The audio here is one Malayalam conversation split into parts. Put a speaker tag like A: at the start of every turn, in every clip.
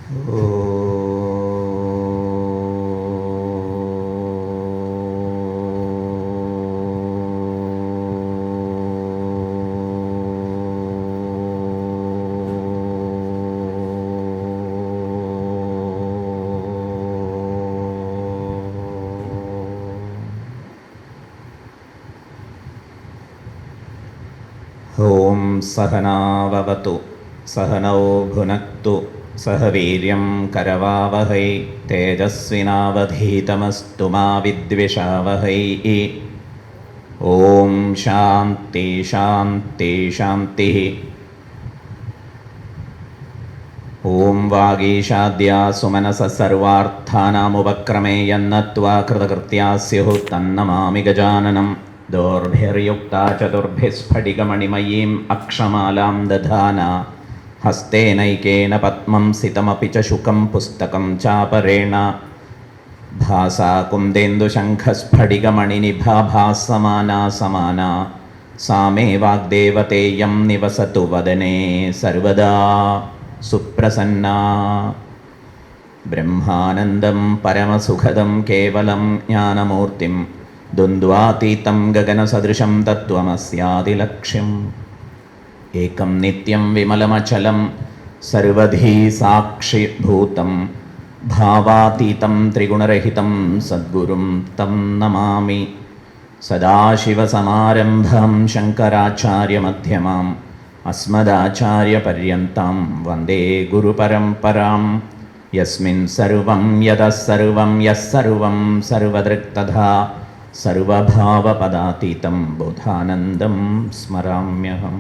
A: ഓം സഹനാവവതു സഹനൗ ഭുനക്തു സഹ വീര്യം കരവാവഹൈ തേജസ്വിനാവധീതമസ്തു മാ വിദ്വിഷാവഹൈ. ഓം ശാന്തി ശാന്തി ശാന്തി. ഓം വാഗീശാദ്യാ സുമനസഃ സർവാർത്ഥാനാമുപക്രമേയന്നത്വാ കൃതകൃത്യാ സ്യുഃ തന്നമാമി ഗജാനനം. ദോർഭിർയുക്താ ചതുർഭിസ്ഫടികമണിമയീം അക്ഷമാലാം ദധാന ഹസ്തേനൈകേന പദ്മം സിതമപി ച ശുകം പുസ്തകം ചാപരേണ. ഭാസാ കുന്ദേന്ദുശംഖസ്ഫടികമണിനിഭാ ഭാസമാനാ സമാനാ. സാ മേ വാഗ്ദേവതേയം നിവസതു വദനേ സർവദാ സുപ്രസന്നാ. ബ്രഹ്മാനന്ദം പരമസുഖദം കേവലം ജ്ഞാനമൂർത്തിം ദ്വന്ദ്വാതീതം ഗഗനസദൃശം തത്വമസ്യാദിലക്ഷ്യം. ഏകം നിത്യം വിമലമചലം സർവധീ സാക്ഷിഭൂതം ഭാവാതീതം ത്രിഗുണരഹിതം സദ്ഗുരും തം നമാമി. സദാശിവസമാരംഭം ശങ്കരാചാര്യമധ്യമാം അസ്മദാചാര്യപര്യന്താം വന്ദേ ഗുരുപരമ്പരാം. യസ്മിൻ സർവം യതഃ സർവം യഃ സർവം സർവദൃക് തഥാ സർവഭാവപദാതീതം ബോധാനന്ദം സ്മരാമ്യഹം.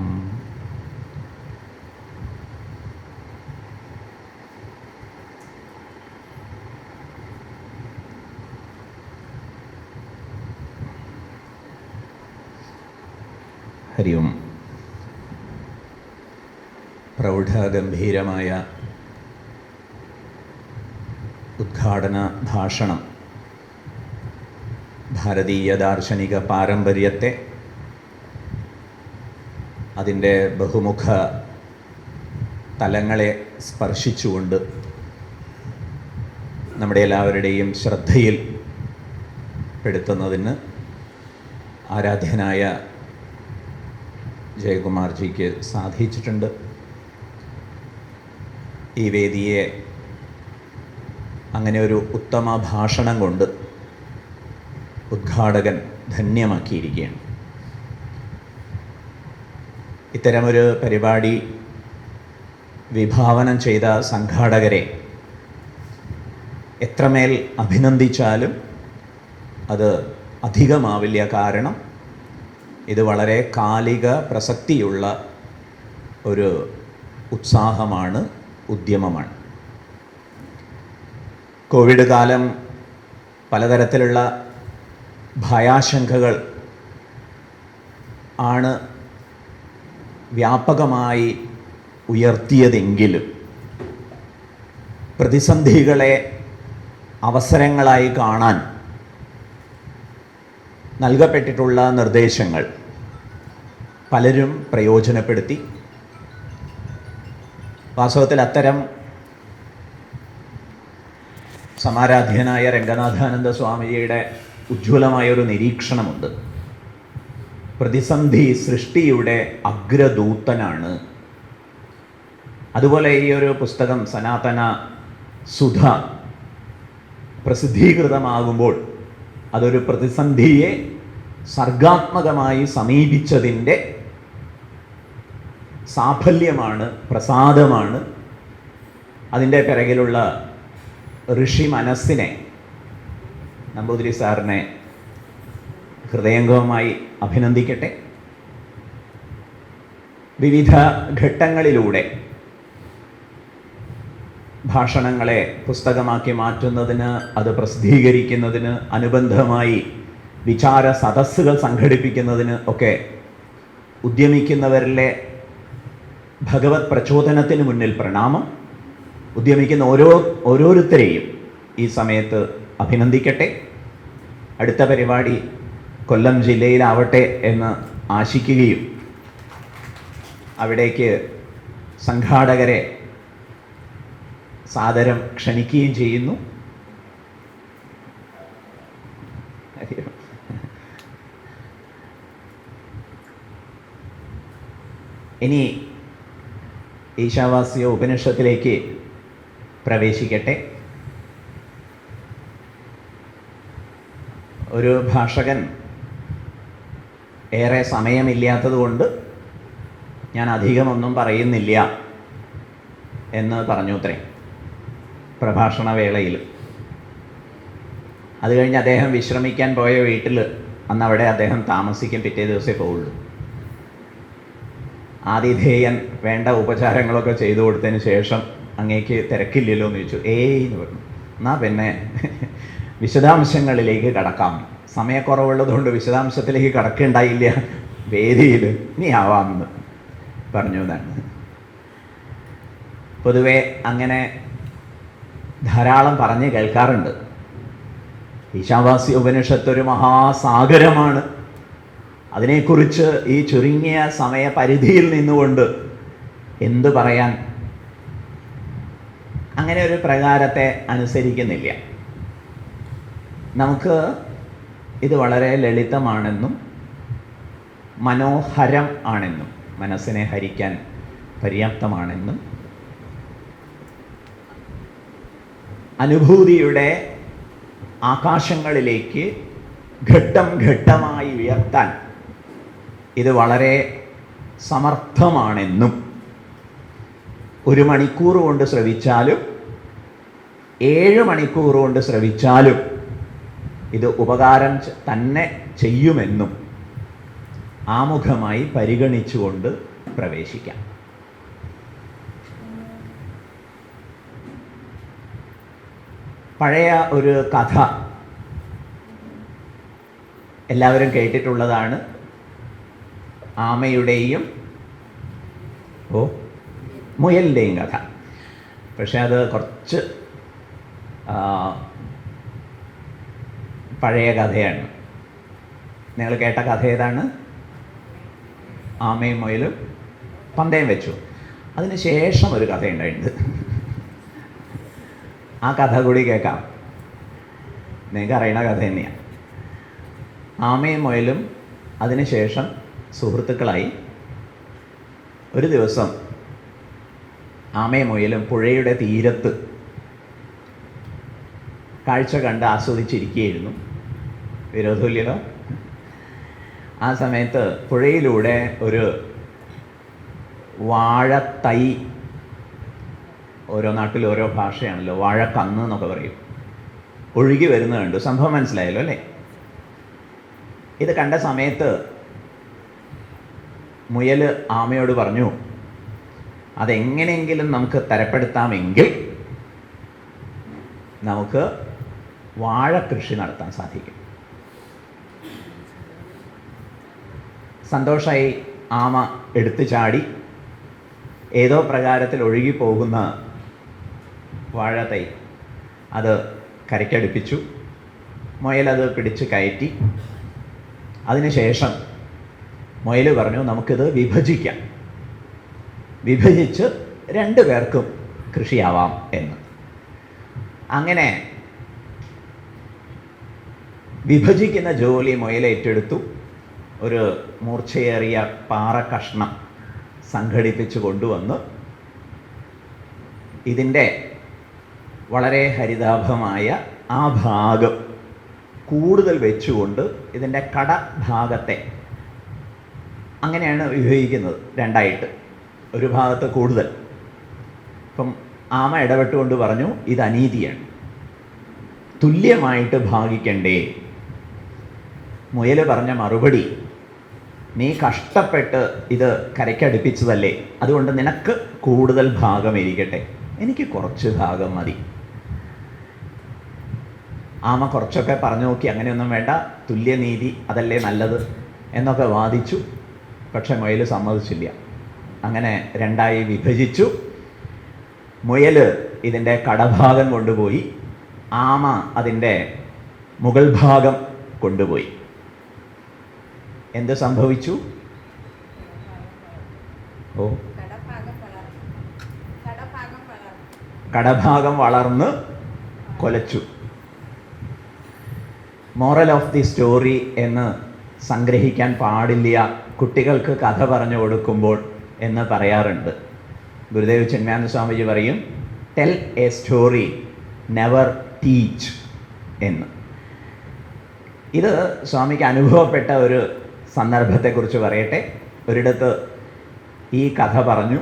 A: ഹരി ഓം. പ്രൗഢഗംഭീരമായ ഉദ്ഘാടന ഭാഷണം ഭാരതീയ ദാർശനിക പാരമ്പര്യത്തെ, അതിൻ്റെ ബഹുമുഖ തലങ്ങളെ സ്പർശിച്ചുകൊണ്ട് നമ്മുടെ എല്ലാവരുടെയും ശ്രദ്ധയിൽ പെടുത്തുന്നതിന് ആരാധ്യനായ ജയകുമാർജിക്ക് സാധിച്ചിട്ടുണ്ട്. ഈ വേദിയെ അങ്ങനെ ഒരു ഉത്തമ ഭാഷണം കൊണ്ട് ഉദ്ഘാടകൻ ധന്യമാക്കിയിരിക്കുകയാണ്. ഇത്തരമൊരു പരിപാടി വിഭാവനം ചെയ്ത സംഘാടകരെ എത്രമേൽ അഭിനന്ദിച്ചാലും അത് അധികമാവില്ല. കാരണം ഇത് വളരെ കാലിക പ്രസക്തിയുള്ള ഒരു ഉത്സാഹമാണ്, ഉദ്യമമാണ്. കോവിഡ് കാലം പലതരത്തിലുള്ള ഭയാശങ്കകൾ ആണ് വ്യാപകമായി ഉയർത്തിയതെങ്കിലും പ്രതിസന്ധികളെ അവസരങ്ങളായി കാണാൻ നൽകപ്പെട്ടിട്ടുള്ള നിർദ്ദേശങ്ങൾ പലരും പ്രയോജനപ്പെടുത്തി. വാസ്തവത്തിൽ അത്തരം സമാരാധ്യനായ രംഗനാഥാനന്ദ സ്വാമിജിയുടെ ഉജ്ജ്വലമായൊരു നിരീക്ഷണമുണ്ട്. പ്രതിസന്ധി സൃഷ്ടിയുടെ അഗ്രദൂതനാണ്. അതുപോലെ ഈ ഒരു പുസ്തകം സനാതന സുധ പ്രസിദ്ധീകൃതമാകുമ്പോൾ അതൊരു പ്രതിസന്ധിയെ സർഗാത്മകമായി സമീപിച്ചതിൻ്റെ സാഫല്യമാണ്, പ്രസാദമാണ്. അതിൻ്റെ പിറകിലുള്ള ഋഷി മനസ്സിനെ, നമ്പൂതിരി സാറിനെ ഹൃദയംഗമമായി അഭിനന്ദിക്കട്ടെ. വിവിധ ഘട്ടങ്ങളിലൂടെ ഭാഷണങ്ങളെ പുസ്തകമാക്കി മാറ്റുന്നതിന്, അത് പ്രസിദ്ധീകരിക്കുന്നതിന്, അനുബന്ധമായി വിചാര സദസ്സുകൾ സംഘടിപ്പിക്കുന്നതിന് ഒക്കെ ഉദ്യമിക്കുന്നവരിലെ ഭഗവത് പ്രചോദനത്തിന് മുന്നിൽ പ്രണാമം. ഉദ്യമിക്കുന്ന ഓരോരുത്തരെയും ഈ സമയത്ത് അഭിനന്ദിക്കട്ടെ. അടുത്ത പരിപാടി കൊല്ലം ജില്ലയിലാവട്ടെ എന്ന് ആശിക്കുകയും അവിടേക്ക് സംഘാടകരെ സാദരം ക്ഷണിക്കുകയും ചെയ്യുന്നു. ഇനി ഈശാവാസ്യ ഉപനിഷത്തിലേക്ക് പ്രവേശിക്കട്ടെ. ഒരു ഭാഷകൻ ഏറെ സമയമില്ലാത്തതുകൊണ്ട് ഞാൻ അധികമൊന്നും പറയുന്നില്ല എന്ന് പറഞ്ഞു അത്രേ പ്രഭാഷണ വേളയിൽ. അത് കഴിഞ്ഞ് അദ്ദേഹം വിശ്രമിക്കാൻ പോയ വീട്ടിൽ, അന്ന് അവിടെ അദ്ദേഹം താമസിക്കും, പിറ്റേ ദിവസമേ പോവുള്ളൂ. ആതിഥേയൻ വേണ്ട ഉപചാരങ്ങളൊക്കെ ചെയ്തു കൊടുത്തതിന് ശേഷം അങ്ങേക്ക് തിരക്കില്ലല്ലോ എന്ന് ചോദിച്ചു. എന്ന് പറഞ്ഞു. എന്നാൽ പിന്നെ വിശദാംശങ്ങളിലേക്ക് കടക്കാം, സമയക്കുറവുള്ളതുകൊണ്ട് വിശദാംശത്തിലേക്ക് കടക്കേണ്ടായില്ല വേദിയിൽ, ഇനി ആവാമെന്ന് പറഞ്ഞു എന്നാണ്. പൊതുവെ അങ്ങനെ ധാരാളം പറഞ്ഞ് കേൾക്കാറുണ്ട്. ഈശാവാസ്യ ഉപനിഷത്ത് ഒരു മഹാസാഗരമാണ്. അതിനെക്കുറിച്ച് ഈ ചുരുങ്ങിയ സമയപരിധിയിൽ നിന്നുകൊണ്ട് എന്തു പറയാൻ? അങ്ങനെ ഒരു പ്രകാരത്തെ അനുസരിക്കുന്നില്ല. നമുക്ക് ഇത് വളരെ ലളിതമാണെന്നും മനോഹരം ആണെന്നും മനസ്സിനെ ഹരിക്കാൻ പര്യാപ്തമാണെന്നും അനുഭൂതിയുടെ ആകാശങ്ങളിലേക്ക് ഘട്ടം ഘട്ടമായി ഉയർത്താൻ ഇത് വളരെ സമർത്ഥമാണെന്നും 1 മണിക്കൂർ കൊണ്ട് ശ്രവിച്ചാലും 7 മണിക്കൂർ കൊണ്ട് ശ്രവിച്ചാലും ഇത് ഉപകാരം തന്നെ ചെയ്യുമെന്നും ആമുഖമായി പരിഗണിച്ചുകൊണ്ട് പ്രവേശിക്കാം. പഴയ ഒരു കഥ എല്ലാവരും കേട്ടിട്ടുള്ളതാണ്. ആമയുടെയും മുയലിൻ്റെയും കഥ. പക്ഷെ അത് കുറച്ച് പഴയ കഥയാണ്. നിങ്ങൾ കേട്ട കഥ ഏതാണ്? ആമയും മുയലും പന്തയം വെച്ചു. അതിന് ശേഷം ഒരു കഥ ഉണ്ടായിട്ടുണ്ട്. ആ കഥ കൂടി കേൾക്കാം. നിങ്ങൾക്ക് അറിയണ കഥ തന്നെയാണ്. ആമയും മുയലും അതിനുശേഷം സുഹൃത്തുക്കളായി. ഒരു ദിവസം ആമയും മുയലും പുഴയുടെ തീരത്ത് കാഴ്ച കണ്ട് ആസ്വദിച്ചിരിക്കുകയായിരുന്നു. വിരോധമില്ലല്ലോ. ആ സമയത്ത് പുഴയിലൂടെ ഒരു വാഴത്തൈ, ഓരോ നാട്ടിലും ഓരോ ഭാഷയാണല്ലോ, വാഴക്കന്ന് എന്നൊക്കെ പറയും, ഒഴുകി വരുന്നത് കണ്ടു. സംഭവം മനസ്സിലായല്ലോ അല്ലേ? ഇത് കണ്ട സമയത്ത് മുയൽ ആമയോട് പറഞ്ഞു, അതെങ്ങനെയെങ്കിലും നമുക്ക് തരപ്പെടുത്താമെങ്കിൽ നമുക്ക് വാഴ കൃഷി നടത്താൻ സാധിക്കും. സന്തോഷമായി ആമ എടുത്തു ചാടി ഏതോ പ്രകാരത്തിൽ ഒഴുകിപ്പോകുന്ന വാഴത്തൈ അത് കരയ്ക്കടുപ്പിച്ചു. മുയലത് പിടിച്ച് കയറ്റി. അതിനുശേഷം മുയൽ പറഞ്ഞു, നമുക്കിത് വിഭജിക്കാം, വിഭജിച്ച് 2 പേർക്കും കൃഷിയാവാം എന്ന്. അങ്ങനെ വിഭജിക്കുന്ന ജോലി മുയൽ ഏറ്റെടുത്തു. ഒരു മൂർച്ചയേറിയ പാറ കഷ്ണം സംഘടിപ്പിച്ച് കൊണ്ടുവന്ന് ഇതിൻ്റെ വളരെ ഹരിതാഭമായ ആ ഭാഗം കൂടുതൽ വെച്ചുകൊണ്ട് ഇതിൻ്റെ കടഭാഗത്തെ അങ്ങനെയാണ് വിഭജിക്കുന്നത് 2ആയിട്ട്. ഒരു ഭാഗത്ത് കൂടുതൽ. ഇപ്പം ആമ ഇടപെട്ടുകൊണ്ട് പറഞ്ഞു, ഇത് അനീതിയാണ്, തുല്യമായിട്ട് ഭാഗിക്കണ്ടേ. മുയൽ പറഞ്ഞ മറുപടി, നീ കഷ്ടപ്പെട്ട് ഇത് കരയ്ക്കടുപ്പിച്ചതല്ലേ, അതുകൊണ്ട് നിനക്ക് കൂടുതൽ ഭാഗം ഇരിക്കട്ടെ, എനിക്ക് കുറച്ച് ഭാഗം മതി. ആമ കുറച്ചൊക്കെ പറഞ്ഞു നോക്കി, അങ്ങനെയൊന്നും വേണ്ട, തുല്യനീതി അതല്ലേ നല്ലത് എന്നൊക്കെ വാദിച്ചു. പക്ഷെ മുയൽ സമ്മതിച്ചില്ല. അങ്ങനെ 2ആയി വിഭജിച്ചു. മുയൽ ഇതിൻ്റെ കടഭാഗം കൊണ്ടുപോയി, ആമ അതിൻ്റെ മുകൾ ഭാഗം കൊണ്ടുപോയി. എന്ത് സംഭവിച്ചു? കടഭാഗം വളർന്ന് കൊലച്ചു. മോറൽ ഓഫ് ദി സ്റ്റോറി എന്ന് സംഗ്രഹിക്കാൻ പാടില്ല കുട്ടികൾക്ക് കഥ പറഞ്ഞു കൊടുക്കുമ്പോൾ എന്ന് പറയാറുണ്ട്. ഗുരുദേവ് ചിന്മയാനന്ദ സ്വാമിജി പറയും, tell A story, never teach എന്ന്. ഇത് സ്വാമിക്ക് അനുഭവപ്പെട്ട ഒരു സന്ദർഭത്തെക്കുറിച്ച് പറയട്ടെ. ഒരിടത്ത് ഈ കഥ പറഞ്ഞു.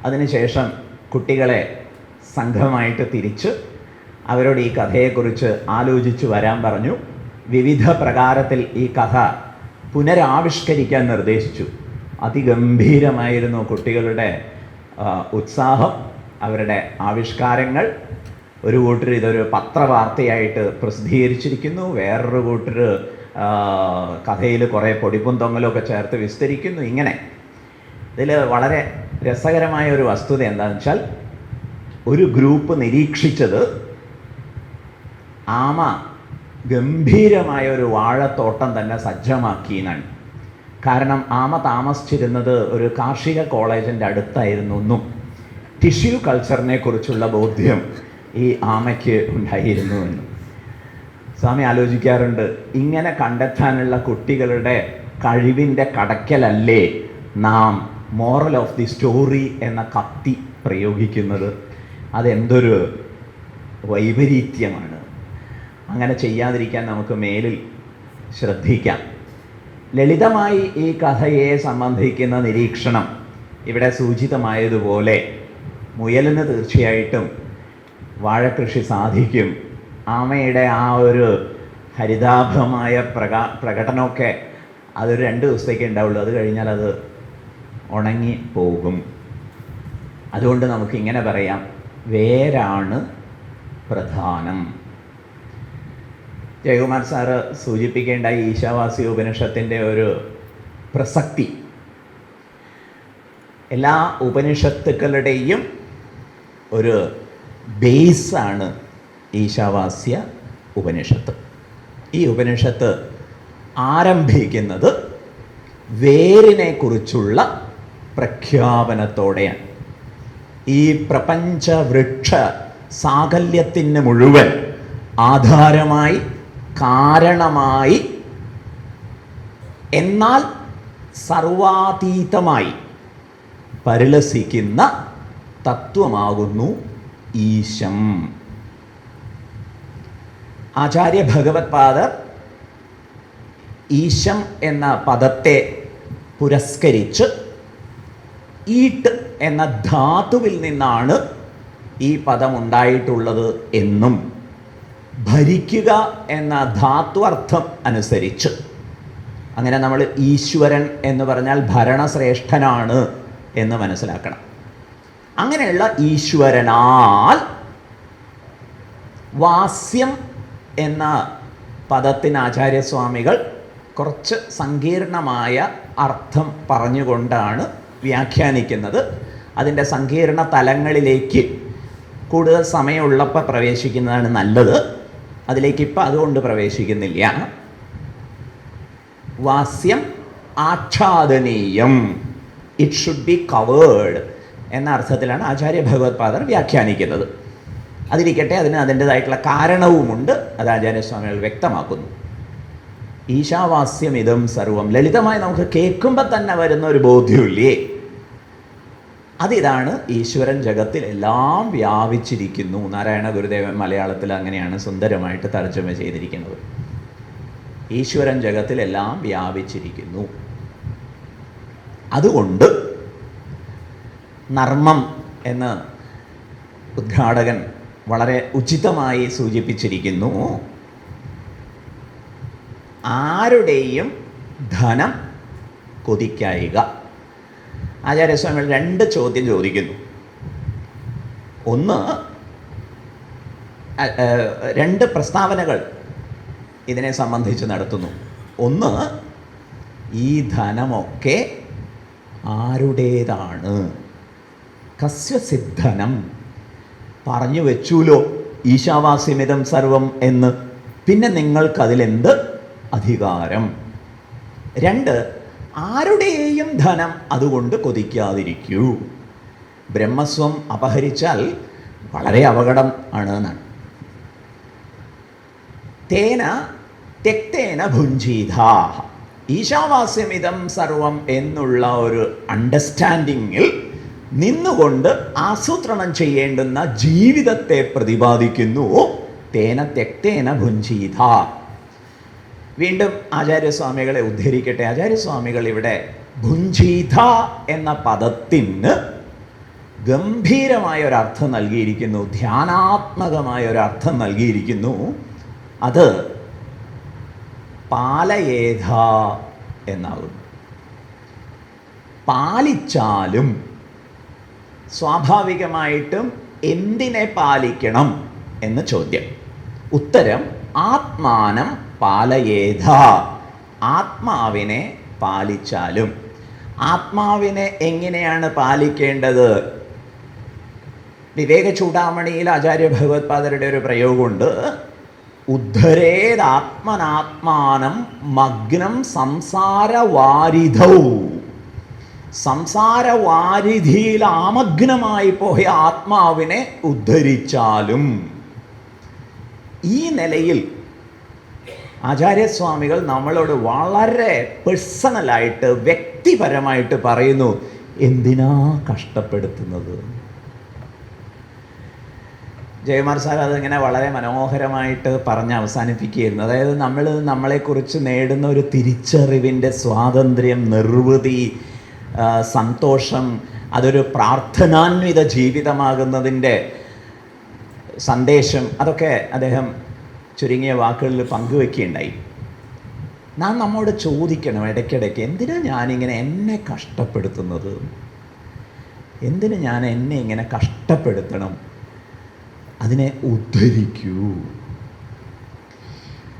A: അതിനുശേഷം കുട്ടികളെ സംഘമായിട്ട് തിരിച്ച് അവരോട് ഈ കഥയെക്കുറിച്ച് ആലോചിച്ച് വരാൻ പറഞ്ഞു. വിവിധ പ്രകാരത്തിൽ ഈ കഥ പുനരാവിഷ്കരിക്കാൻ നിർദ്ദേശിച്ചു. അതിഗംഭീരമായിരുന്നു കുട്ടികളുടെ ഉത്സാഹം, അവരുടെ ആവിഷ്കാരങ്ങൾ. ഒരു കൂട്ടർ ഇതൊരു പത്രവാർത്തയായിട്ട് പ്രസിദ്ധീകരിച്ചിരിക്കുന്നു, വേറൊരു കൂട്ടർ കഥയിൽ കുറേ പൊടിപ്പും തൊങ്ങലൊക്കെ ചേർത്ത് വിസ്തരിക്കുന്നു. ഇങ്ങനെ ഇതിൽ വളരെ രസകരമായ ഒരു വസ്തുത എന്താണെന്ന് വെച്ചാൽ, ഒരു ഗ്രൂപ്പ് നിരീക്ഷിച്ചത് ആമ ഗംഭീരമായ ഒരു വാഴത്തോട്ടം തന്നെ സജ്ജമാക്കി എന്നാണ്. കാരണം ആമ താമസിച്ചിരുന്നത് ഒരു കാർഷിക കോളേജിൻ്റെ അടുത്തായിരുന്നു എന്നും ടിഷ്യൂ കൾച്ചറിനെ കുറിച്ചുള്ള ബോധ്യം ഈ ആമയ്ക്ക് ഉണ്ടായിരുന്നു എന്നും സ്വാമി ആലോചിക്കാറുണ്ട്. ഇങ്ങനെ കണ്ടെത്താനുള്ള കുട്ടികളുടെ കഴിവിൻ്റെ കടക്കലല്ലേ നാം മോറൽ ഓഫ് ദി സ്റ്റോറി എന്ന കത്തി പ്രയോഗിക്കുന്നത്? അതെന്തൊരു വൈപരീത്യമാണ്. അങ്ങനെ ചെയ്യാതിരിക്കാൻ നമുക്ക് മേലിൽ ശ്രദ്ധിക്കാം. ലളിതമായി ഈ കഥയെ സംബന്ധിക്കുന്ന നിരീക്ഷണം ഇവിടെ സൂചിതമായതുപോലെ മുയലിന് തീർച്ചയായിട്ടും വാഴക്കൃഷി സാധിക്കും. ആമയുടെ ആ ഒരു ഹരിതാഭമായ പ്രകടനമൊക്കെ അതൊരു 2 ദിവസത്തേക്കേ ഉണ്ടാവുള്ളൂ. അത് കഴിഞ്ഞാൽ അത് ഉണങ്ങി പോകും. അതുകൊണ്ട് നമുക്കിങ്ങനെ പറയാം, വേരാണ് പ്രധാനം. ജയകുമാർ സാറ് സൂചിപ്പിക്കേണ്ട ഈശാവാസി ഉപനിഷത്തിൻ്റെ ഒരു പ്രസക്തി, എല്ലാ ഉപനിഷത്തുക്കളുടെയും ഒരു ബേസാണ് ഈശാവാസ്യ ഉപനിഷത്ത്. ഈ ഉപനിഷത്ത് ആരംഭിക്കുന്നത് വേരിനെ കുറിച്ചുള്ള പ്രഖ്യാപനത്തോടെയാണ്. ഈ പ്രപഞ്ച വൃക്ഷ സാകല്യത്തിന് മുഴുവൻ ആധാരമായി, കാരണമായി, എന്നാൽ സർവാതീതമായി പരിലസിക്കുന്ന തത്വമാകുന്നു ഈശം. ആചാര്യ ഭഗവത് പാദർ ഈശം എന്ന പദത്തെ പുരസ്കരിച്ച് ഈട്ട് എന്ന ധാതുവിൽ നിന്നാണ് ഈ പദം ഉണ്ടായിട്ടുള്ളത് എന്നും ഭരിക്കുക എന്ന ധാത്വർത്ഥം അനുസരിച്ച്, അങ്ങനെ നമ്മൾ ഈശ്വരൻ എന്ന് പറഞ്ഞാൽ ഭരണശ്രേഷ്ഠനാണ് എന്ന് മനസ്സിലാക്കണം. അങ്ങനെയുള്ള ഈശ്വരനാൽ വാസ്യം എന്ന പദത്തിന് ആചാര്യസ്വാമികൾ കുറച്ച് സങ്കീർണമായ അർത്ഥം പറഞ്ഞുകൊണ്ടാണ് വ്യാഖ്യാനിക്കുന്നത്. അതിൻ്റെ സങ്കീർണ തലങ്ങളിലേക്ക് കൂടുതൽ സമയമുള്ളപ്പോൾ പ്രവേശിക്കുന്നതാണ് നല്ലത്. അതിലേക്ക് ഇപ്പം അതുകൊണ്ട് പ്രവേശിക്കുന്നില്ല. വാസ്യം ആച്ഛാദനീയം, ഇറ്റ് ഷുഡ് ബി കവേർഡ് എന്ന അർത്ഥത്തിലാണ് ആചാര്യ ഭഗവത് പാദർ വ്യാഖ്യാനിക്കുന്നത്. അതിരിക്കട്ടെ, അതിന് അതിൻ്റെതായിട്ടുള്ള കാരണവുമുണ്ട്. അത് ആചാര്യസ്വാമികൾ വ്യക്തമാക്കുന്നു. ഈശാവാസ്യം ഇതം സർവം, ലളിതമായി നമുക്ക് കേൾക്കുമ്പോൾ തന്നെ വരുന്ന ഒരു ബോധ്യമില്ലേ, അതിതാണ് ഈശ്വരൻ ജഗത്തിൽ എല്ലാം വ്യാപിച്ചിരിക്കുന്നു. നാരായണ ഗുരുദേവൻ മലയാളത്തിൽ അങ്ങനെയാണ് സുന്ദരമായിട്ട് തർജ്ജമ ചെയ്തിരിക്കുന്നത്. ഈശ്വരൻ ജഗത്തിൽ എല്ലാം വ്യാപിച്ചിരിക്കുന്നു. അതുകൊണ്ട് നർമ്മം എന്ന് ഉദ്ഘാടകൻ വളരെ ഉചിതമായി സൂചിപ്പിച്ചിരിക്കുന്നു. ആരുടെയും ധനം കൊതിക്കായിക. ആചാര്യസ്വാമികൾ 2 ചോദ്യം ചോദിക്കുന്നു. ഒന്ന്, 2 പ്രസ്താവനകൾ ഇതിനെ സംബന്ധിച്ച് നടത്തുന്നു. ഒന്ന്, ഈ ധനമൊക്കെ ആരുടേതാണ്? കസ്യ സിദ്ധനം, പറഞ്ഞു വെച്ചൂലോ ഈശാവാസ്യമിതം സർവം എന്ന്, പിന്നെ നിങ്ങൾക്കതിലെന്ത് അധികാരം? 2, ആരുടെയും ധനം അതുകൊണ്ട് കൊതിക്കാതിരിക്കൂ. ബ്രഹ്മസ്വം അപഹരിച്ചാൽ വളരെ അപകടം ആണ് എന്നാണ്. തേന തെക്തേന ഭുഞ്ചീതാഹ, ഈശാവാസ്യമിതം സർവം എന്നുള്ള ഒരു അണ്ടർസ്റ്റാൻഡിങ്ങിൽ നിന്നുകൊണ്ട് ആസൂത്രണം ചെയ്യേണ്ടുന്ന ജീവിതത്തെ പ്രതിപാദിക്കുന്നു. തേന തെക്തേന ഭുഞ്ചീത. വീണ്ടും ആചാര്യസ്വാമികളെ ഉദ്ധരിക്കട്ടെ. ആചാര്യസ്വാമികൾ ഇവിടെ ഭുഞ്ചീത എന്ന പദത്തിന് ഗംഭീരമായ ഒരർത്ഥം നൽകിയിരിക്കുന്നു, ധ്യാനാത്മകമായ ഒരർത്ഥം നൽകിയിരിക്കുന്നു. അത് പാലയേധ എന്നാകുന്നു. പാലിച്ചാലും സ്വാഭാവികമായിട്ടും എന്തിനെ പാലിക്കണം എന്ന് ചോദ്യം. ഉത്തരം ആത്മാനം പാലയേധ, ആത്മാവിനെ പാലിച്ചാലും. ആത്മാവിനെ എങ്ങനെയാണ് പാലിക്കേണ്ടത്? വിവേക ചൂടാമണിയിൽ ആചാര്യ ഭഗവത്പാദരുടെ ഒരു പ്രയോഗമുണ്ട്. ഉദ്ധരേതാത്മനാത്മാനം മഗ്നം സംസാരവാരിധൗ. സംസാരവാരിധിയിൽ ആമഗ്നമായി പോയ ആത്മാവിനെ ഉദ്ധരിച്ചാലും. ഈ നിലയിൽ ആചാര്യസ്വാമികൾ നമ്മളോട് വളരെ പേഴ്സണലായിട്ട് വ്യക്തിപരമായിട്ട് പറയുന്നു, എന്തിനാ കഷ്ടപ്പെടുത്തുന്നത്? ജയകുമാർ സാർ അതിങ്ങനെ വളരെ മനോഹരമായിട്ട് പറഞ്ഞ് അവസാനിപ്പിക്കുകയായിരുന്നു. അതായത് നമ്മളെക്കുറിച്ച് നേടുന്ന ഒരു തിരിച്ചറിവിൻ്റെ സ്വാതന്ത്ര്യം, നിർവൃതി, സന്തോഷം, അതൊരു പ്രാർത്ഥനാന്വിത ജീവിതമാകുന്നതിൻ്റെ സന്ദേശം, അതൊക്കെ അദ്ദേഹം ചുരുങ്ങിയ വാക്കുകളിൽ പങ്കുവെക്കുകയുണ്ടായി. നാം നമ്മോട് ചോദിക്കണം ഇടയ്ക്കിടയ്ക്ക്, എന്തിനാ ഞാനിങ്ങനെ എന്നെ കഷ്ടപ്പെടുത്തുന്നത്? എന്തിന് ഞാൻ എന്നെ ഇങ്ങനെ കഷ്ടപ്പെടുത്തണം? അതിനെ ഉദ്ധരിക്കൂ.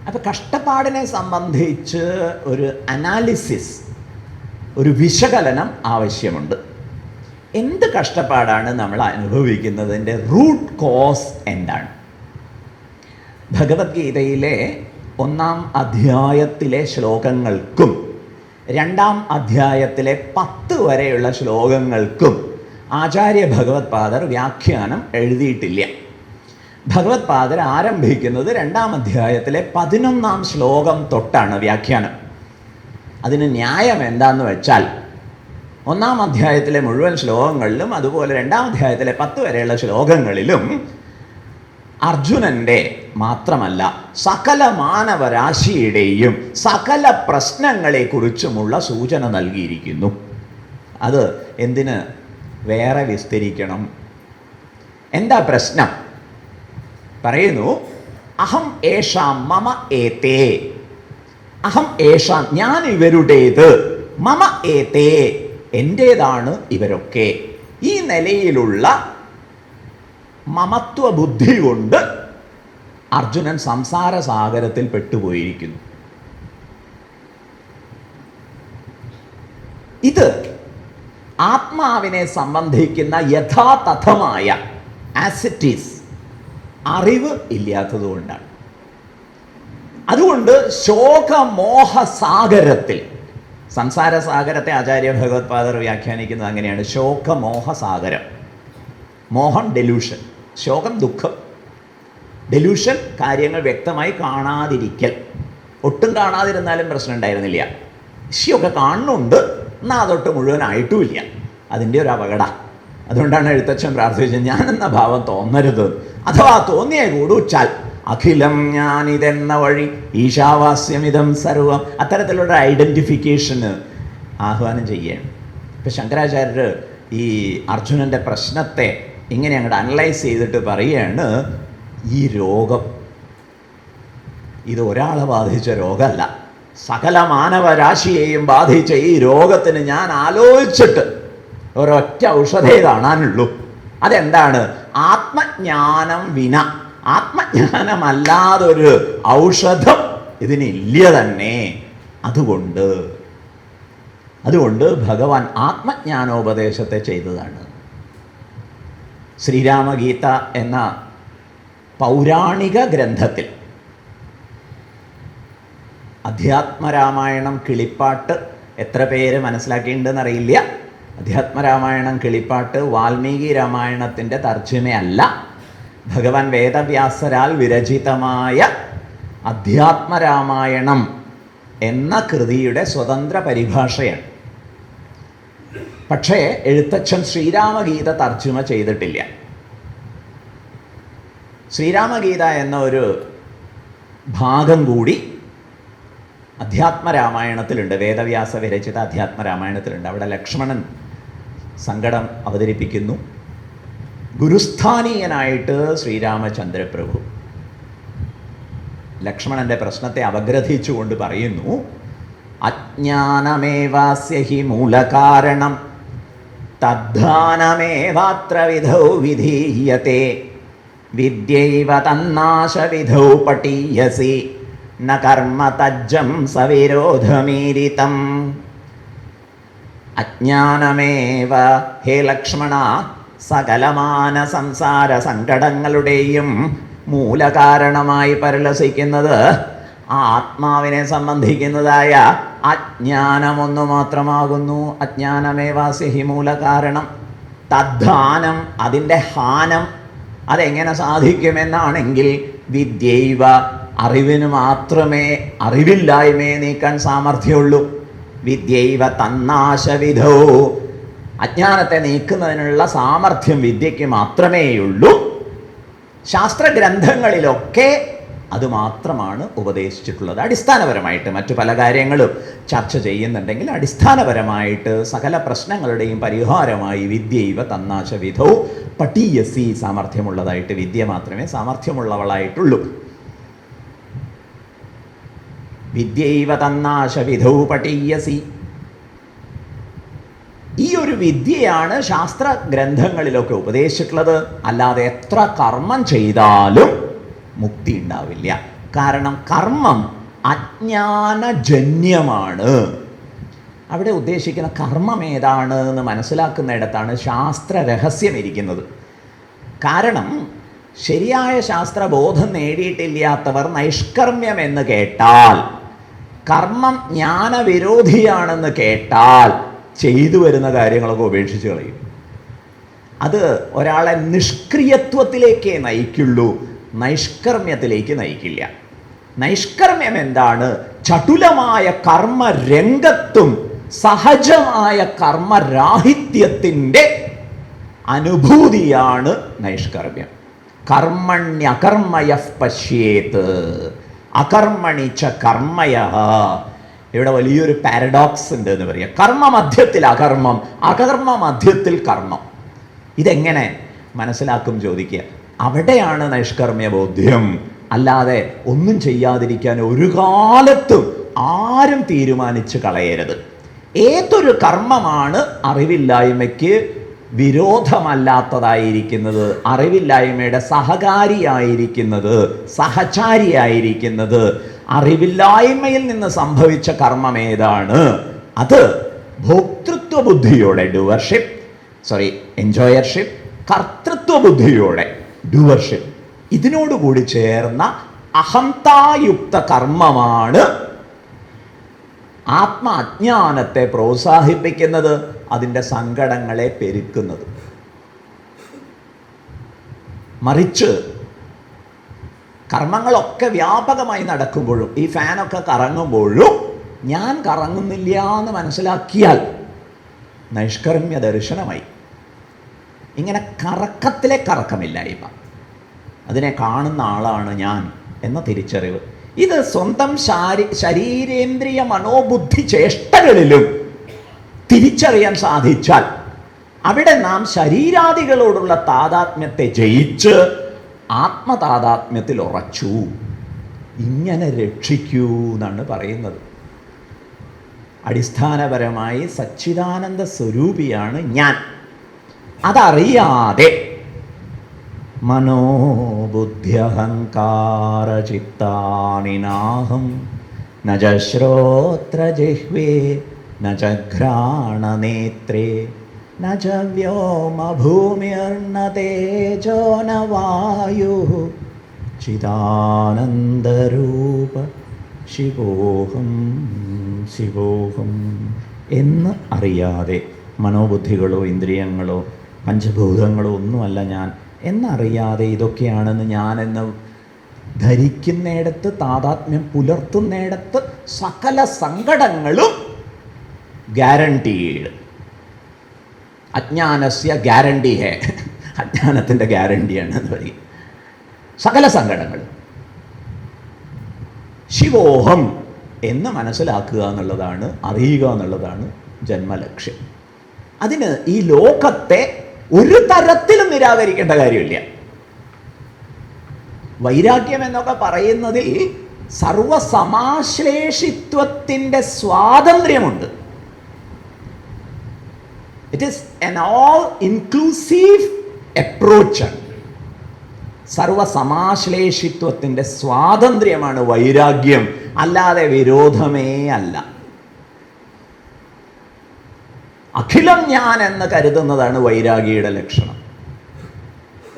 A: അപ്പം കഷ്ടപ്പാടിനെ സംബന്ധിച്ച് ഒരു അനാലിസിസ്, ഒരു വിശകലനം ആവശ്യമുണ്ട്. എന്ത് കഷ്ടപ്പാടാണ് നമ്മൾ അനുഭവിക്കുന്നതിൻ്റെ റൂട്ട് കോസ് എന്താണ്? ഭഗവത്ഗീതയിലെ 1-ാം അധ്യായത്തിലെ ശ്ലോകങ്ങൾക്കും 2-ാം അധ്യായത്തിലെ 10 വരെയുള്ള ശ്ലോകങ്ങൾക്കും ആചാര്യ ഭഗവത്പാദർ വ്യാഖ്യാനം എഴുതിയിട്ടില്ല. ഭഗവത്പാദർ ആരംഭിക്കുന്നത് 2-ാം അധ്യായത്തിലെ 11-ാം ശ്ലോകം തൊട്ടാണ് വ്യാഖ്യാനം. അതിന് ന്യായം എന്താണെന്ന് വെച്ചാൽ 1-ാം അധ്യായത്തിലെ മുഴുവൻ ശ്ലോകങ്ങളിലും അതുപോലെ 2-ാം അധ്യായത്തിലെ 10 വരെയുള്ള ശ്ലോകങ്ങളിലും അർജുനൻ്റെ മാത്രമല്ല സകല മാനവരാശിയുടെയും സകല പ്രശ്നങ്ങളെക്കുറിച്ചുമുള്ള സൂചന നൽകിയിരിക്കുന്നു. അത് എന്തിന് വേറെ വിസ്തരിക്കണം? എന്താ പ്രശ്നം? പറയുന്നു, അഹം ഏഷാം മമ ഏതേ. അഹം ഏഷാം, ഞാൻ ഇവരുടേത്, മമ ഏതേ, എൻ്റേതാണ് ഇവരൊക്കെ. ഈ നിലയിലുള്ള മമത്വ ബുദ്ധി കൊണ്ട് അർജുനൻ സംസാര സാഗരത്തിൽ പെട്ടുപോയിരിക്കുന്നു. ഇത് ആത്മാവിനെ സംബന്ധിക്കുന്ന യഥാതഥമായ ആസിറ്റീസ് അറിവ് ഇല്ലാത്തതുകൊണ്ടാണ്. അതുകൊണ്ട് ശോകമോഹസാഗരത്തിൽ, സംസാര സാഗരത്തെ ആചാര്യ ഭഗവത്പാദർ വ്യാഖ്യാനിക്കുന്നത് അങ്ങനെയാണ്, ശോകമോഹസാഗരം. മോഹം ഡെലൂഷൻ, ശോകം ദുഃഖം, ഡെലൂഷൻ കാര്യങ്ങൾ വ്യക്തമായി കാണാതിരിക്കൽ. ഒട്ടും കാണാതിരുന്നാലും പ്രശ്നം ഉണ്ടായിരുന്നില്ല, ഇഷ്യൊക്കെ കാണുന്നുണ്ട്, എന്നാൽ അതൊട്ട് മുഴുവനായിട്ടുമില്ല. അതിൻ്റെ ഒരു അപകട. അതുകൊണ്ടാണ് എഴുത്തച്ഛൻ പ്രാർത്ഥിച്ചത്, ഞാനെന്ന ഭാവം തോന്നരുത്, അഥവാ തോന്നിയേ കൂടുച്ചാൽ അഖിലം ഞാനിതെന്ന വഴി ഈശാവാസ്യമിതം സർവം, അത്തരത്തിലുള്ള ഐഡൻറ്റിഫിക്കേഷന് ആഹ്വാനം ചെയ്യുകയാണ്. ഇപ്പം ശങ്കരാചാര്യർ ഈ അർജുനൻ്റെ പ്രശ്നത്തെ ഇങ്ങനെ അങ്ങോട്ട് അനലൈസ് ചെയ്തിട്ട് പറയുകയാണ്, ഈ രോഗം ഇത് ഒരാളെ ബാധിച്ച രോഗമല്ല, സകല മാനവരാശിയെയും ബാധിച്ച ഈ രോഗത്തിന് ഞാൻ ആലോചിച്ചിട്ട് ഒരൊറ്റ ഔഷധേ കാണാനുള്ളൂ. അതെന്താണ്? ആത്മജ്ഞാനം വിന, ആത്മജ്ഞാനമല്ലാതൊരു ഔഷധം ഇതിനില്ല തന്നെ. അതുകൊണ്ട് ഭഗവാൻ ആത്മജ്ഞാനോപദേശത്തെ ചെയ്തതാണ്. ശ്രീരാമഗീത എന്ന പൗരാണിക ഗ്രന്ഥത്തിൽ അധ്യാത്മരാമായണം കിളിപ്പാട്ട് എത്ര പേര് മനസ്സിലാക്കിയിട്ടുണ്ടെന്നറിയില്ല. അധ്യാത്മരാമായണം കിളിപ്പാട്ട് വാൽമീകി രാമായണത്തിൻ്റെ തർജ്ജമയല്ല, ഭഗവാൻ വേദവ്യാസരാൽ വിരചിതമായ അധ്യാത്മരാമായണം എന്ന കൃതിയുടെ സ്വതന്ത്ര പരിഭാഷയാണ്. പക്ഷേ എഴുത്തച്ഛൻ ശ്രീരാമഗീത തർജ്ജമ ചെയ്തിട്ടില്ല. ശ്രീരാമഗീത എന്ന ഒരു ഭാഗം കൂടി അധ്യാത്മരാമായണത്തിലുണ്ട്, വേദവ്യാസ വിരചിത അധ്യാത്മരാമായണത്തിലുണ്ട്. അവിടെ ലക്ഷ്മണൻ സങ്കടം അവതരിപ്പിക്കുന്നു. ഗുരുസ്ഥാനീയനായിട്ട് ശ്രീരാമചന്ദ്രപ്രഭു ലക്ഷ്മണൻ്റെ പ്രശ്നത്തെ അപഗ്രഥിച്ചുകൊണ്ട് പറയുന്നു, അജ്ഞാനമേവാസ്യ ഹി മൂലകാരണം തദ്ധാനമേവാത്ര വിധൗ വിധീയത്തെ വിദ്യൈവ തന്നാശവിധൗ പഠീയസി ന കർമ്മ തജ്ജം സവിരോധമീരിതം. അജ്ഞാനമേവ, ഹേ ലക്ഷ്മണ, സകലമാന സംസാര സങ്കടങ്ങളുടെയും മൂലകാരണമായി പരിലസിക്കുന്നത് ആത്മാവിനെ സംബന്ധിക്കുന്നതായ അജ്ഞാനമൊന്നു മാത്രമാകുന്നു. അജ്ഞാനമേവാസ്യ ഹി മൂലകാരണം തദ്ധാനം, അതിൻ്റെ ഹാനം അതെങ്ങനെ സാധിക്കുമെന്നാണെങ്കിൽ വിദ്യൈവ, അറിവിന് മാത്രമേ അറിവില്ലായ്മയെ നീക്കാൻ സാമർഥ്യമുള്ളൂ. വിദ്യൈവ തന്നാശവിധോ, അജ്ഞാനത്തെ നീക്കുന്നതിനുള്ള സാമർഥ്യം വിദ്യയ്ക്ക് മാത്രമേയുള്ളൂ. ശാസ്ത്രഗ്രന്ഥങ്ങളിലൊക്കെ അതുമാത്രമാണ് ഉപദേശിച്ചിട്ടുള്ളത്. അടിസ്ഥാനപരമായിട്ട് മറ്റു പല കാര്യങ്ങളും ചർച്ച ചെയ്യുന്നുണ്ടെങ്കിൽ അടിസ്ഥാനപരമായിട്ട് സകല പ്രശ്നങ്ങളുടെയും പരിഹാരമായി വിദ്യൈവ തന്നാശവിധൗ പഠീയസി, സാമർഥ്യമുള്ളതായിട്ട് വിദ്യ മാത്രമേ സാമർഥ്യമുള്ളവളായിട്ടുള്ളൂ. വിദ്യൈവ തന്നാശവിധൗ പഠീയസി, ഈ ഒരു വിദ്യയാണ് ശാസ്ത്ര ഗ്രന്ഥങ്ങളിലൊക്കെ ഉപദേശിച്ചിട്ടുള്ളത്. അല്ലാതെ എത്ര കർമ്മം ചെയ്താലും മുക്തി ഉണ്ടാവില്ല. കാരണം കർമ്മം അജ്ഞാനജന്യമാണ്. അവിടെ ഉദ്ദേശിക്കുന്ന കർമ്മം ഏതാണ് എന്ന് മനസ്സിലാക്കുന്നിടത്താണ് ശാസ്ത്ര രഹസ്യം ഇരിക്കുന്നത്. കാരണം ശരിയായ ശാസ്ത്രബോധം നേടിയിട്ടില്ലാത്തവർ നൈഷ്കർമ്മ്യം എന്ന് കേട്ടാൽ, കർമ്മം ജ്ഞാനവിരോധിയാണെന്ന് കേട്ടാൽ ചെയ്തു വരുന്ന കാര്യങ്ങളൊക്കെ ഉപേക്ഷിച്ച് കളയും. അത് ഒരാളെ നിഷ്ക്രിയത്വത്തിലേക്കേ നയിക്കുള്ളൂ, നൈഷ്കർമ്മ്യത്തിലേക്ക് നയിക്കില്ല. നൈഷ്കർമ്മ്യം എന്താണ്? ചടുലമായ കർമ്മരംഗത്തും സഹജമായ കർമ്മരാഹിത്യത്തിൻ്റെ അനുഭൂതിയാണ് നൈഷ്കർമ്മ്യം. കർമ്മണ്യകർമ്മയഃ പശ്യേത് അകർമ്മണി ച കർമ്മയഃ. ഇവിടെ വലിയൊരു പാരഡോക്സ് ഉണ്ട് എന്ന് പറയാം. കർമ്മമധ്യത്തിൽ അകർമ്മം, അകർമ്മ മധ്യത്തിൽ കർമ്മം. ഇതെങ്ങനെ മനസ്സിലാക്കും ചോദിക്കുക. അവിടെയാണ് നൈഷ്കർമ്മ്യ ബോധ്യം. അല്ലാതെ ഒന്നും ചെയ്യാതിരിക്കാൻ ഒരു കാലത്തും ആരും തീരുമാനിച്ച് കളയരുത്. ഏതൊരു കർമ്മമാണ് അറിവില്ലായ്മയ്ക്ക് വിരോധമല്ലാത്തതായിരിക്കുന്നത്, അറിവില്ലായ്മയുടെ സഹകാരിയായിരിക്കുന്നത്, സഹചാരിയായിരിക്കുന്നത്, അറിവില്ലായ്മയിൽ നിന്ന് സംഭവിച്ച കർമ്മം ഏതാണ്? അത് ഭോക്തൃത്വ ബുദ്ധിയോടെ എൻജോയർഷിപ്പ്, കർത്തൃത്വ ബുദ്ധിയോടെ ഡുവർഷിപ്പ്, ഇതിനോടുകൂടി ചേർന്ന അഹംതായുക്ത കർമ്മമാണ് ആത്മ അജ്ഞാനത്തെ പ്രോത്സാഹിപ്പിക്കുന്നത്, അതിൻ്റെ സങ്കടങ്ങളെ പെരുക്കുന്നത്. മറിച്ച് കർമ്മങ്ങളൊക്കെ വ്യാപകമായി നടക്കുമ്പോഴും, ഈ ഫാനൊക്കെ കറങ്ങുമ്പോഴും ഞാൻ കറങ്ങുന്നില്ല എന്ന് മനസ്സിലാക്കിയാൽ നൈഷ്കർമ്മ്യ ദർശനമായി. ഇങ്ങനെ കറക്കത്തിലെ കറക്കമില്ലായ്മ, അതിനെ കാണുന്ന ആളാണ് ഞാൻ എന്ന തിരിച്ചറിവ്, ഇത് സ്വന്തം ശരീരേന്ദ്രിയ മനോബുദ്ധി ചേഷ്ടകളിലും തിരിച്ചറിയാൻ സാധിച്ചാൽ അവിടെ നാം ശരീരാദികളോടുള്ള താതാത്മ്യത്തെ ജയിച്ച് ആത്മതാതാത്മ്യത്തിൽ ഉറച്ചു. ഇങ്ങനെ രക്ഷിക്കൂ എന്നാണ് പറയുന്നത്. അടിസ്ഥാനപരമായി സച്ചിദാനന്ദ സ്വരൂപിയാണ് ഞാൻ. അതറിയാതെ മനോബുദ്ധ്യഹങ്കാരചിത്താനി നാഹം ന ച ശ്രോത്രജിഹ്വേ ന ച ഘ്രാണനേത്രേ ന ച വ്യോമഭൂമിർന തേജോ ന വായുഃ ചിദാനന്ദരൂപ ശിവോഹം ശിവോഹം എന്ന് അറിയാതെ മനോബുദ്ധികളോ ഇന്ദ്രിയങ്ങളോ പഞ്ചഭൂതങ്ങളോ ഒന്നുമല്ല ഞാൻ എന്നറിയാതെ ഇതൊക്കെയാണെന്ന് ഞാനെന്ന് ധരിക്കുന്നിടത്ത്, താതാത്മ്യം പുലർത്തുന്നിടത്ത് സകല സങ്കടങ്ങളും ഗ്യാരണ്ടീഡ്. അജ്ഞാനസ്യ ഗ്യാരണ്ടി ഹേ, അജ്ഞാനത്തിൻ്റെ ഗ്യാരണ്ടിയാണ് എന്ന് പറയും. സകല സങ്കടങ്ങളും ശിവോഹം എന്ന് മനസ്സിലാക്കുക എന്നുള്ളതാണ്, അറിയുക എന്നുള്ളതാണ് ജന്മലക്ഷ്യം. അതിന് ഈ ലോകത്തെ ഒരു തരത്തിലും നിരാകരിക്കേണ്ട കാര്യമില്ല. വൈരാഗ്യം എന്നൊക്കെ പറയുന്നതിൽ സർവസമാശ്ലേഷിത്വത്തിൻ്റെ സ്വാതന്ത്ര്യമുണ്ട്. It is an all inclusive approach. സർവസമാശ്ലേഷിത്വത്തിൻ്റെ സ്വാതന്ത്ര്യമാണ് വൈരാഗ്യം, അല്ലാതെ വിരോധമേ അല്ല. അഖിലം ഞാൻ എന്ന് കരുതുന്നതാണ് വൈരാഗിയുടെ ലക്ഷണം.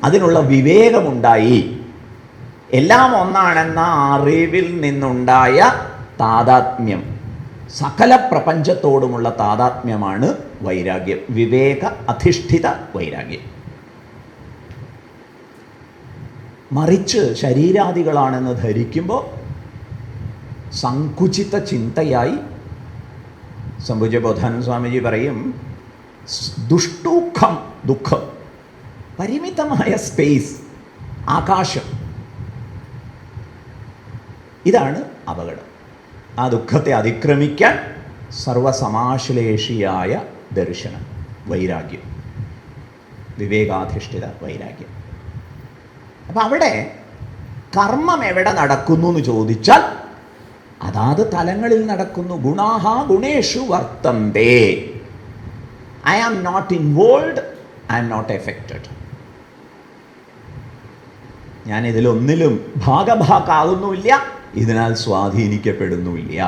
A: അതിനുള്ള വിവേകമുണ്ടായി, എല്ലാം ഒന്നാണെന്ന അറിവിൽ നിന്നുണ്ടായ താതാത്മ്യം, സകല പ്രപഞ്ചത്തോടുമുള്ള താതാത്മ്യമാണ് വൈരാഗ്യം, വിവേക അധിഷ്ഠിത വൈരാഗ്യം. മറിച്ച് ശരീരാദികളാണെന്ന് ധരിക്കുമ്പോൾ സങ്കുചിത ചിന്തയായി സംഭുജബോധാനന്ദ സ്വാമിജി പറയും, ദുഷ്ടൂഖം, ദുഃഖം, പരിമിതമായ സ്പേസ്, ആകാശം, ഇതാണ് അപകടം. ആ ദുഃഖത്തെ അതിക്രമിക്കാൻ സർവസമാശ്ലേഷിയായ ദർശനം, വൈരാഗ്യം, വിവേകാധിഷ്ഠിത വൈരാഗ്യം. അപ്പം അവിടെ കർമ്മം എവിടെ നടക്കുന്നു എന്ന് ചോദിച്ചാൽ അതാത് തലങ്ങളിൽ നടക്കുന്നു. ഗുണാഹ ഗുണേഷു വർത്തന്തേ. I am not involved, I am not affected. ഞാൻ ഇതിലൊന്നിലും ഭാഗഭാക്കാകുന്നുമില്ല, ഇതിനാൽ സ്വാധീനിക്കപ്പെടുന്നുമില്ല.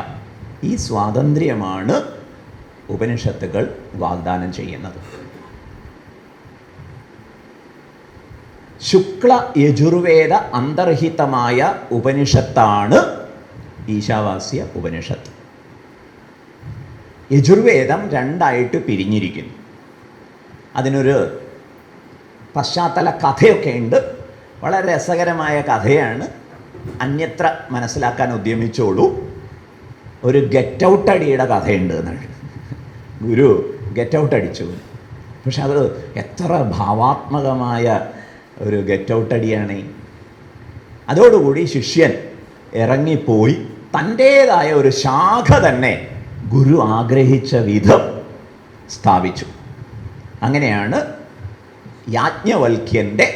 A: ഈ സ്വാതന്ത്ര്യമാണ് ഉപനിഷത്തുകൾ വാഗ്ദാനം ചെയ്യുന്നത്. ശുക്ല യജുർവേദ അന്തർഹിതമായ ഉപനിഷത്താണ് ഈശാവാസ്യ ഉപനിഷത്ത്. യജുർവേദം രണ്ടായിട്ട് പിരിഞ്ഞിരിക്കുന്നു. അതിനൊരു പശ്ചാത്തല കഥയൊക്കെ ഉണ്ട്. വളരെ രസകരമായ കഥയാണ്. അന്യത്ര മനസ്സിലാക്കാൻ ഉദ്യമിച്ചോളൂ. ഒരു ഗെറ്റ് ഔട്ട് അടിയുടെ കഥയുണ്ട് എന്നാണ്. ഗുരു ഗെറ്റ് ഔട്ട് അടിച്ചു. പക്ഷെ അത് എത്ര ഭാവാത്മകമായ ഒരു ഗെറ്റ് ഔട്ട് അടിയാണ്. അതോടുകൂടി ശിഷ്യൻ ഇറങ്ങിപ്പോയി തൻ്റേതായ ഒരു ശാഖ തന്നെ ഗുരു ആഗ്രഹിച്ച വിധം സ്ഥാപിച്ചു. അങ്ങനെയാണ് യാജ്ഞവൽക്യൻ്റെ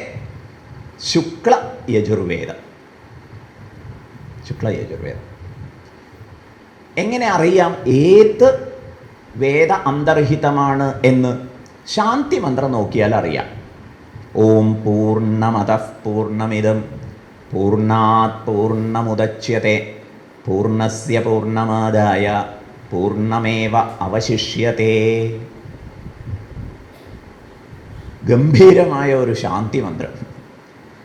A: ശുക്ല യജുർവേദം. ശുക്ല യജുർവേദം എങ്ങനെ അറിയാം ഏത് വേദ അന്തർഹിതമാണ് എന്ന്? ശാന്തി മന്ത്രം നോക്കിയാൽ അറിയാം. ഓം പൂർണ്ണമതഃ പൂർണ്ണമിദം പൂർണ്ണാത് പൂർണ്ണമുദച്യത്തെ പൂർണ്ണസ്യ പൂർണ്ണമാദായ പൂർണ്ണമേവ അവശിഷ്യത്തെ. ഗംഭീരമായ ഒരു ശാന്തി മന്ത്രം.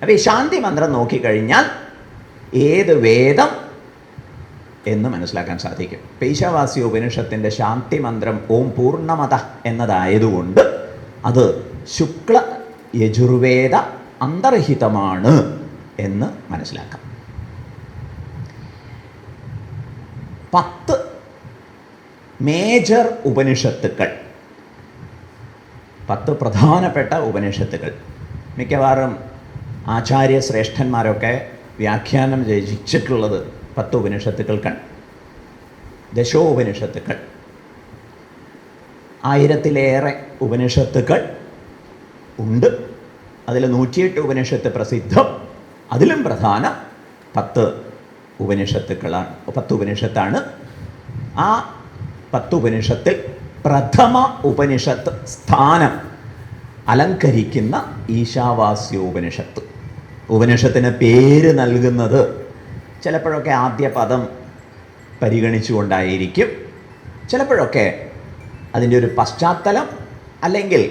A: അപ്പോൾ ഈ ശാന്തി മന്ത്രം നോക്കിക്കഴിഞ്ഞാൽ ഏത് വേദം എന്ന് മനസ്സിലാക്കാൻ സാധിക്കും. ഈശാവാസ്യ ഉപനിഷത്തിൻ്റെ ശാന്തി മന്ത്രം ഓം പൂർണ്ണമത എന്നതായതുകൊണ്ട് അത് ശുക്ല യജുർവേദ അന്തർഹിതമാണ് എന്ന് മനസ്സിലാക്കാം. 10 മേജർ ഉപനിഷത്തുക്കൾ, 10 പ്രധാനപ്പെട്ട ഉപനിഷത്തുക്കൾ. മിക്കവാറും ആചാര്യശ്രേഷ്ഠന്മാരൊക്കെ വ്യാഖ്യാനം രചിച്ചിട്ടുള്ളത് 10 ഉപനിഷത്തുക്കൾക്കാണ്. ദശോപനിഷത്തുക്കൾ, 1000-ലേറെ ഉപനിഷത്തുക്കൾ ഉണ്ട്. അതിൽ 108 ഉപനിഷത്ത് പ്രസിദ്ധം. അതിലും പ്രധാനം 10 ഉപനിഷത്തുക്കളാണ്. 10 ഉപനിഷത്താണ്. ആ 10 ഉപനിഷത്തിൽ പ്രഥമ ഉപനിഷത്ത് സ്ഥാനം അലങ്കരിക്കുന്ന ഈശാവാസ്യോപനിഷത്ത്. ഉപനിഷത്തിന് പേര് നൽകുന്നത് ചിലപ്പോഴൊക്കെ ആദ്യ പദം പരിഗണിച്ചുകൊണ്ടായിരിക്കും, ചിലപ്പോഴൊക്കെ അതിൻ്റെ ഒരു പശ്ചാത്തലം അല്ലെങ്കിൽ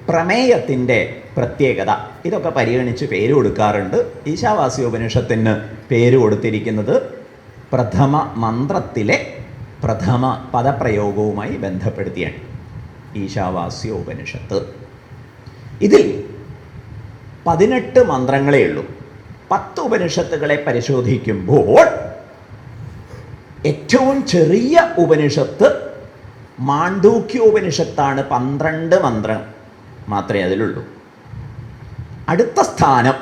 A: പ്രമേയത്തിൻ്റെ പ്രത്യേകത, ഇതൊക്കെ പരിഗണിച്ച് പേര് കൊടുക്കാറുണ്ട്. ഈശാവാസ്യോപനിഷത്തിന് പേര് കൊടുത്തിരിക്കുന്നത് പ്രഥമ മന്ത്രത്തിലെ പ്രഥമ പദപ്രയോഗവുമായി ബന്ധപ്പെടുത്തിയാണ് ഈശാവാസ്യോപനിഷത്ത്. ഇതിൽ 18 മന്ത്രങ്ങളേ ഉള്ളൂ. 10 ഉപനിഷത്തുകളെ പരിശോധിക്കുമ്പോൾ ഏറ്റവും ചെറിയ ഉപനിഷത്ത് മാണ്ഡൂക്യോപനിഷത്താണ്. 12 മന്ത്രം മാത്രമേ അതിലുള്ളൂ. അടുത്ത സ്ഥാനം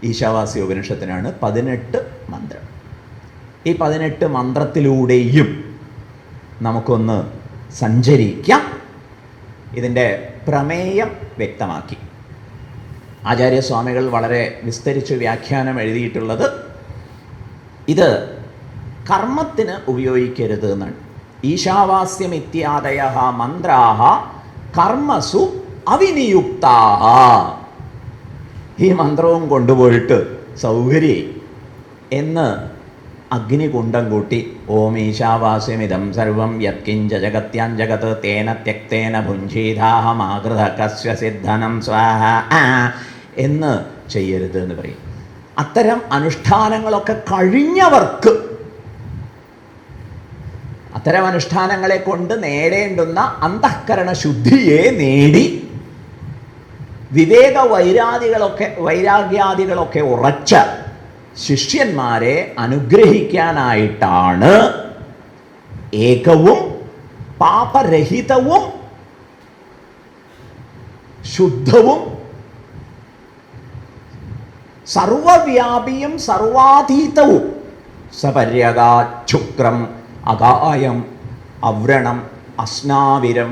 A: ഈശാവാസ്യോപനിഷത്തിനാണ്, 18 മന്ത്രം. ഈ 18 മന്ത്രത്തിലൂടെയും നമുക്കൊന്ന് സഞ്ചരിക്കാം. ഇതിൻ്റെ പ്രമേയം വ്യക്തമാക്കി ആചാര്യസ്വാമികൾ വളരെ വിസ്തരിച്ച് വ്യാഖ്യാനം എഴുതിയിട്ടുള്ളത് ഇത് കർമ്മത്തിന് ഉപയോഗിക്കരുത് എന്നാണ്. ഈശാവാസ്യമിത്യാദയ മന്ത്രാഹ കർമ്മസു അവിനിയുക്താഹ. ഈ മന്ത്രവും കൊണ്ടുപോയിട്ട് സൗകര്യ എന്ന് അഗ്നികുണ്ഡം കൂട്ടി ഓം ഈശാവാസ്യമിതം സർവം യത്കിഞ്ച ജഗത്യാൻ ജഗത് തേന ത്യക്തേന ഭുഞ്ജീതാഹമാകൃത കസ്യ സിദ്ധനം സ്വാഹ എന്ന് ചെയ്യരുത് എന്ന് പറയും. അത്തരം അനുഷ്ഠാനങ്ങളൊക്കെ കഴിഞ്ഞവർക്ക്, അത്തരം അനുഷ്ഠാനങ്ങളെ കൊണ്ട് നേടേണ്ടുന്ന അന്തഃകരണ ശുദ്ധിയെ നേടി വിവേക വൈരാഗ്യാദികളൊക്കെ ഉറച്ച ശിഷ്യന്മാരെ അനുഗ്രഹിക്കാനായിട്ടാണ് ഏകവും പാപരഹിതവും ശുദ്ധവും സർവവ്യാപിയും സർവാതീതവും സപര്യകാശുക്രം അകായം അവ്രണം അസ്നാവിരം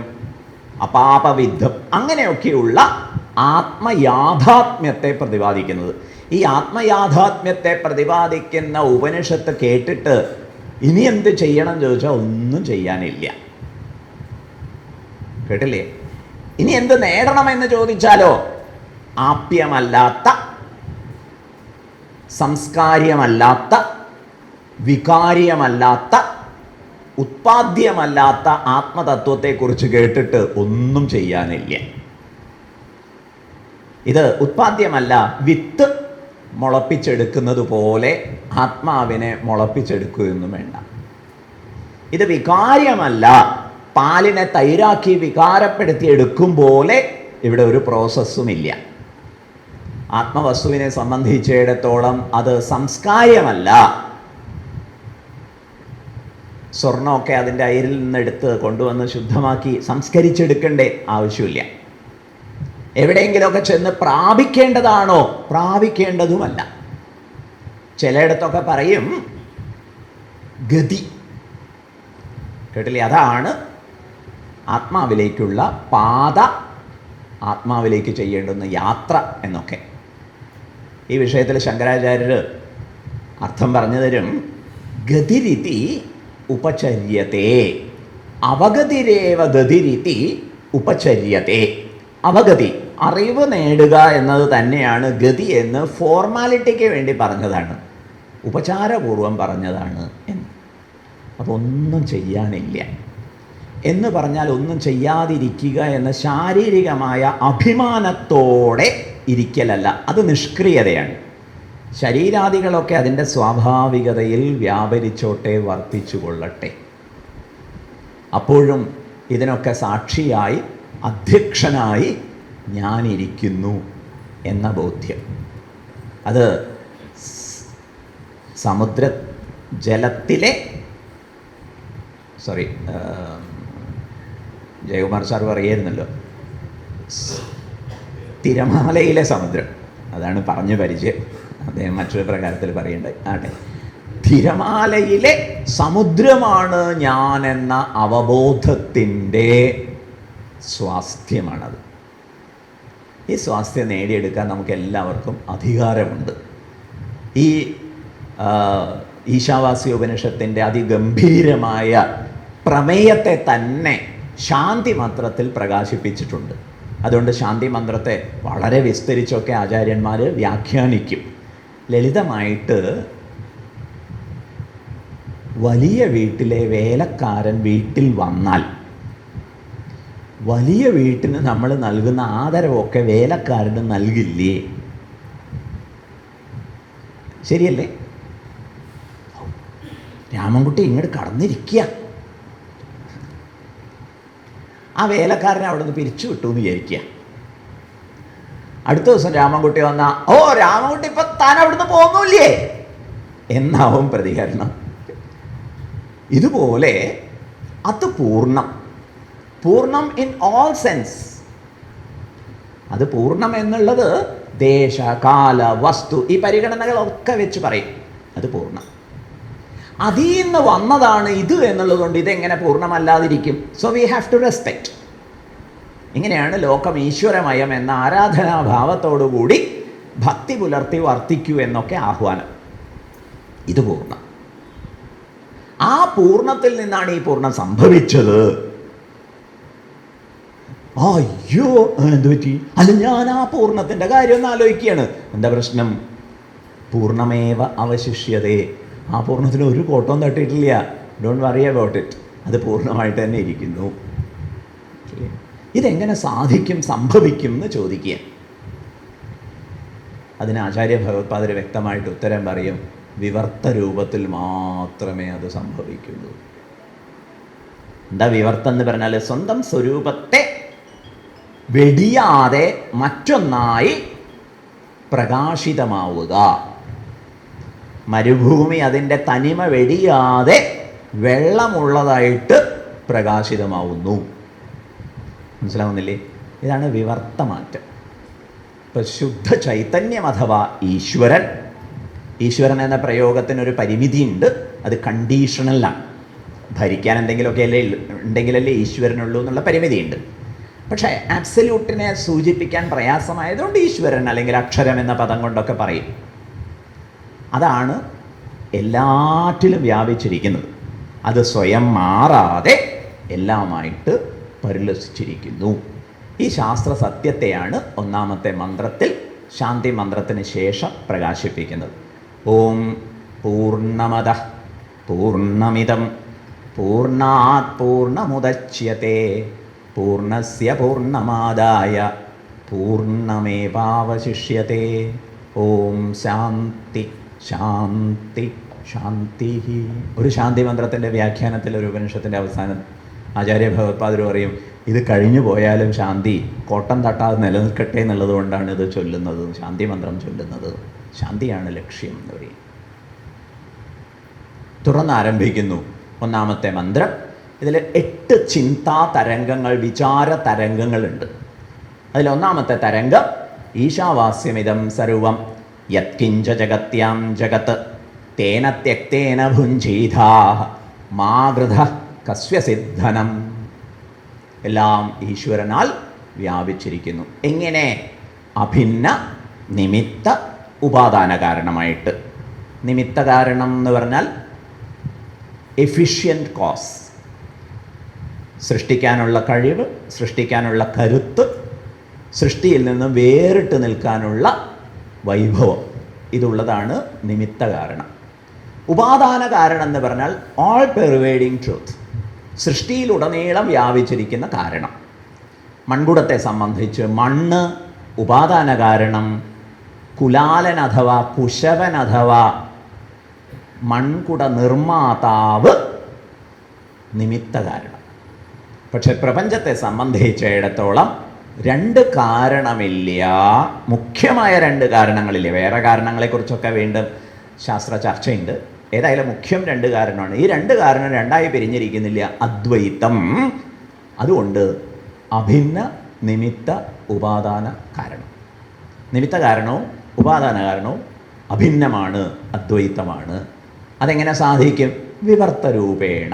A: അപാപവിദ്ധം അങ്ങനെയൊക്കെയുള്ള ആത്മയാഥാത്മ്യത്തെ പ്രതിപാദിക്കുന്നത്. ഈ ആത്മയാഥാത്മ്യത്തെ പ്രതിപാദിക്കുന്ന ഉപനിഷത്ത് കേട്ടിട്ട് ഇനി എന്ത് ചെയ്യണം ചോദിച്ചാൽ ഒന്നും ചെയ്യാനില്ല. കേട്ടില്ലേ? ഇനി എന്ത് നേടണമെന്ന് ചോദിച്ചാലോ ആപ്യമല്ലാത്ത, സംസ്കാര്യമല്ലാത്ത, വികാര്യമല്ലാത്ത, ഉത്പാദ്യമല്ലാത്ത ആത്മതത്വത്തെക്കുറിച്ച് കേട്ടിട്ട് ഒന്നും ചെയ്യാനില്ല. ഇത് ഉത്പാദ്യമല്ല, വിത്ത് മുളപ്പിച്ചെടുക്കുന്നത് പോലെ ആത്മാവിനെ മുളപ്പിച്ചെടുക്കുകയൊന്നും വേണ്ട. ഇത് വികാര്യമല്ല, പാലിനെ തൈരാക്കി വികാരപ്പെടുത്തി എടുക്കും പോലെ ഇവിടെ ഒരു പ്രോസസ്സുമില്ല. ആത്മവസ്തുവിനെ സംബന്ധിച്ചിടത്തോളം അത് സംസ്കാര്യമല്ല. സ്വർണ്ണമൊക്കെ അതിൻ്റെ അയിരിൽ നിന്നെടുത്ത് കൊണ്ടുവന്ന് ശുദ്ധമാക്കി സംസ്കരിച്ചെടുക്കേണ്ടേ ആവശ്യമില്ല. എവിടെയെങ്കിലുമൊക്കെ ചെന്ന് പ്രാപിക്കേണ്ടതാണോ? പ്രാപിക്കേണ്ടതുമല്ല. ചിലയിടത്തൊക്കെ പറയും ഗതി, കേട്ടില്ലേ? അതാണ് ആത്മാവിലേക്കുള്ള പാത, ആത്മാവിലേക്ക് ചെയ്യേണ്ടുന്ന യാത്ര എന്നൊക്കെ. ഈ വിഷയത്തിൽ ശങ്കരാചാര്യർ അർത്ഥം പറഞ്ഞു തരും. ഗതിരിതി ഉപചര്യത്തെ അവഗതിരേവ ഗതിരിതി ഉപചര്യത്തെ. അവഗതി, അറിവ് നേടുക എന്നത് തന്നെയാണ് ഗതി എന്ന് ഫോർമാലിറ്റിക്ക് വേണ്ടി പറഞ്ഞതാണ്, ഉപചാരപൂർവം പറഞ്ഞതാണ് എന്ന്. അപ്പോൾ ഒന്നും ചെയ്യാനില്ല എന്ന് പറഞ്ഞാൽ ഒന്നും ചെയ്യാതിരിക്കുക എന്ന ശാരീരികമായ അഭിമാനത്തോടെ ഇരിക്കലല്ല, അത് നിഷ്ക്രിയതയാണ്. ശരീരാദികളൊക്കെ അതിൻ്റെ സ്വാഭാവികതയിൽ വ്യാപരിച്ചോട്ടെ, വർത്തിച്ചു കൊള്ളട്ടെ. അപ്പോഴും ഇതിനൊക്കെ സാക്ഷിയായി, അധ്യക്ഷനായി ഞാനിരിക്കുന്നു എന്ന ബോധ്യം. അത് സമുദ്ര ജലത്തിലെ ജയകുമാർ സാർ പറയായിരുന്നല്ലോ, തിരമാലയിലെ സമുദ്രം, അതാണ് പറഞ്ഞു പരിചയം. അദ്ദേഹം മറ്റൊരു പ്രകാരത്തിൽ പറയേണ്ടത് ആട്ടെ. തിരമാലയിലെ സമുദ്രമാണ് ഞാനെന്ന അവബോധത്തിൻ്റെ സ്വാസ്ഥ്യമാണത്. ഈ സ്വാസ്ഥ്യം നേടിയെടുക്കാൻ നമുക്ക് എല്ലാവർക്കും അധികാരമുണ്ട്. ഈ ഈശാവാസ്യോപനിഷത്തിൻ്റെ അതിഗംഭീരമായ പ്രമേയത്തെ തന്നെ ശാന്തി മന്ത്രത്തിൽ പ്രകാശിപ്പിച്ചിട്ടുണ്ട്. അതുകൊണ്ട് ശാന്തി മന്ത്രത്തെ വളരെ വിസ്തരിച്ചൊക്കെ ആചാര്യന്മാർ വ്യാഖ്യാനിക്കും. ലളിതമായിട്ട് വലിയ വീട്ടിലെ വേലക്കാരൻ വീട്ടിൽ വന്നാൽ വലിയ വീട്ടിന് നമ്മൾ നൽകുന്ന ആദരവൊക്കെ വേലക്കാരന് നൽകില്ലേ? ശരിയല്ലേ? രാമൻകുട്ടി ഇങ്ങോട്ട് കടന്നിരിക്കുക, ആ വേലക്കാരനെ അവിടെ നിന്ന് പിരിച്ചു വിട്ടു എന്ന് വിചാരിക്കുക. അടുത്ത ദിവസം രാമൻകുട്ടി വന്ന, ഓ രാമൻകുട്ടി ഇപ്പൊ താൻ അവിടുന്ന് പോകുന്നില്ലേ എന്നാവും പ്രതികരണം. ഇതുപോലെ അത് പൂർണ്ണം ഇൻ ഓൾ സെൻസ്. അത് പൂർണ്ണം എന്നുള്ളത് ദേശ, കാല, വസ്തു ഈ പരിഗണനകളൊക്കെ വെച്ച് പറയും. അത് പൂർണ്ണം. അതിൽ നിന്ന് വന്നതാണ് ഇത് എന്നുള്ളത് കൊണ്ട് ഇതെങ്ങനെ പൂർണ്ണമല്ലാതിരിക്കും? So we have to respect. ഇങ്ങനെയാണ് ലോകം ഈശ്വരമയം എന്ന ആരാധനാഭാവത്തോടുകൂടി ഭക്തി പുലർത്തി വർത്തിക്കൂ എന്നൊക്കെ ആഹ്വാനം. ഇത് പൂർണ്ണം. ആ പൂർണ്ണത്തിൽ നിന്നാണ് ഈ പൂർണ്ണം സംഭവിച്ചത്. അയ്യോ എന്ത് പറ്റി? അല്ല, ഞാൻ ആ പൂർണ്ണത്തിൻ്റെ കാര്യം ഒന്ന് ആലോചിക്കുകയാണ്. എന്താ പ്രശ്നം? പൂർണ്ണമേവ അവശിഷ്യതേ. ആ പൂർണ്ണത്തിന് ഒരു കോട്ടവും തട്ടിയിട്ടില്ല. Don't worry about it. അത് പൂർണ്ണമായിട്ട് തന്നെ ഇരിക്കുന്നു. ഇതെങ്ങനെ സാധിക്കും, സംഭവിക്കും എന്ന് ചോദിക്കുക. അതിന് ആചാര്യ ഭഗവത്പാദർ വ്യക്തമായിട്ട് ഉത്തരം പറയും, വിവർത്ത രൂപത്തിൽ മാത്രമേ അത് സംഭവിക്കുള്ളൂ. എന്താ വിവർത്തം എന്ന് പറഞ്ഞാൽ? സ്വന്തം സ്വരൂപത്തെ വെടിയാതെ മറ്റൊന്നായി പ്രകാശിതമാവുക. മരുഭൂമി അതിൻ്റെ തനിമ വെടിയാതെ വെള്ളമുള്ളതായിട്ട് പ്രകാശിതമാവുന്നു. മനസ്സിലാവുന്നില്ലേ? ഇതാണ് വിവർത്തമാറ്റം. ഇപ്പം ശുദ്ധ ചൈതന്യം അഥവാ ഈശ്വരൻ എന്ന പ്രയോഗത്തിനൊരു പരിമിതിയുണ്ട്. അത് കണ്ടീഷണലാണ്. ഭരിക്കാൻ എന്തെങ്കിലുമൊക്കെ ഉണ്ടെങ്കിലല്ലേ ഈശ്വരനുള്ളൂ എന്നുള്ള പരിമിതിയുണ്ട്. പക്ഷേ ആബ്സല്യൂട്ടിനെ സൂചിപ്പിക്കാൻ പ്രയാസമായതുകൊണ്ട് ഈശ്വരൻ അല്ലെങ്കിൽ അക്ഷരം എന്ന പദം കൊണ്ടൊക്കെ പറയും. അതാണ് എല്ലാറ്റിലും വ്യാപിച്ചിരിക്കുന്നത്. അത് സ്വയം മാറാതെ എല്ലാമായിട്ട് പരിലസിച്ചിരിക്കുന്നു. ഈ ശാസ്ത്ര സത്യത്തെയാണ് ഒന്നാമത്തെ മന്ത്രത്തിൽ, ശാന്തി മന്ത്രത്തിന് ശേഷം പ്രകാശിപ്പിക്കുന്നത്. ഓം പൂർണ്ണമദഃ പൂർണ്ണമിദം പൂർണ്ണാത് പൂർണ്ണമുദച്യത്തെ പൂർണ്ണസ്യ പൂർണ്ണമാദായ പൂർണ്ണമേവാവശിഷ്യത്തെ. ഓം ശാന്തി ശാന്തി ശാന്തി. ഒരു ശാന്തി മന്ത്രത്തിൻ്റെ വ്യാഖ്യാനത്തിൽ, ഒരു ഉപനിഷത്തിൻ്റെ അവസാനം ആചാര്യ ഭഗവത്പാദർ പറയും, ഇത് കഴിഞ്ഞു പോയാലും ശാന്തി കോട്ടം തട്ടാതെ നിലനിൽക്കട്ടെ എന്നുള്ളത് കൊണ്ടാണ് ഇത് ചൊല്ലുന്നത്, ശാന്തി മന്ത്രം ചൊല്ലുന്നത്. ശാന്തിയാണ് ലക്ഷ്യം എന്ന് പറയും. തുറന്നാരംഭിക്കുന്നു ഒന്നാമത്തെ മന്ത്രം. ഇതിൽ 8 ചിന്താ തരംഗങ്ങൾ, വിചാര തരംഗങ്ങളുണ്ട്. അതിലൊന്നാമത്തെ തരംഗം ഈശാവാസ്യമിതം സർവം യത്കിഞ്ച ജഗത്യാം ജഗത് തേന ത്യക്തേന ഭുഞ്ജീതാഃ മാഗൃധ കസ്യ സിദ്ധനം. എല്ലാം ഈശ്വരനാൽ വ്യാപിച്ചിരിക്കുന്നു. എങ്ങനെ? അഭിന്ന നിമിത്ത ഉപാദാന കാരണമായിട്ട്. നിമിത്ത കാരണം എന്ന് പറഞ്ഞാൽ എഫിഷ്യൻ്റ് കോസ്, സൃഷ്ടിക്കാനുള്ള കഴിവ്, സൃഷ്ടിക്കാനുള്ള കരുത്ത്, സൃഷ്ടിയിൽ നിന്നും വേറിട്ട് നിൽക്കാനുള്ള വൈഭവം, ഇതുള്ളതാണ് നിമിത്ത കാരണം. ഉപാദാന കാരണം എന്ന് പറഞ്ഞാൽ ഓൾ പെർവേഡിങ് ട്രൂത്ത്, സൃഷ്ടിയിലുടനീളം വ്യാപിച്ചിരിക്കുന്ന കാരണം. മൺകുടത്തെ സംബന്ധിച്ച് മണ്ണ് ഉപാദാന കാരണം, കുലാലൻ അഥവാ കുശവൻ അഥവാ മൺകുട നിർമ്മാതാവ് നിമിത്ത കാരണം. പക്ഷെ പ്രപഞ്ചത്തെ സംബന്ധിച്ചിടത്തോളം 2 കാരണമില്ല, മുഖ്യമായ 2 കാരണങ്ങളില്ല. വേറെ കാരണങ്ങളെക്കുറിച്ചൊക്കെ വീണ്ടും ശാസ്ത്ര ചർച്ചയുണ്ട്. ഏതായാലും മുഖ്യം 2 കാരണമാണ്. ഈ 2 കാരണം 2ആയി പിരിഞ്ഞിരിക്കുന്നില്ല, അദ്വൈതം. അതുകൊണ്ട് അഭിന്ന നിമിത്ത ഉപാദാന കാരണം. നിമിത്ത കാരണവും ഉപാദാന കാരണവും അഭിന്നമാണ്, അദ്വൈതമാണ്. അതെങ്ങനെ സാധിക്കും? വിവർത്ത രൂപേണ.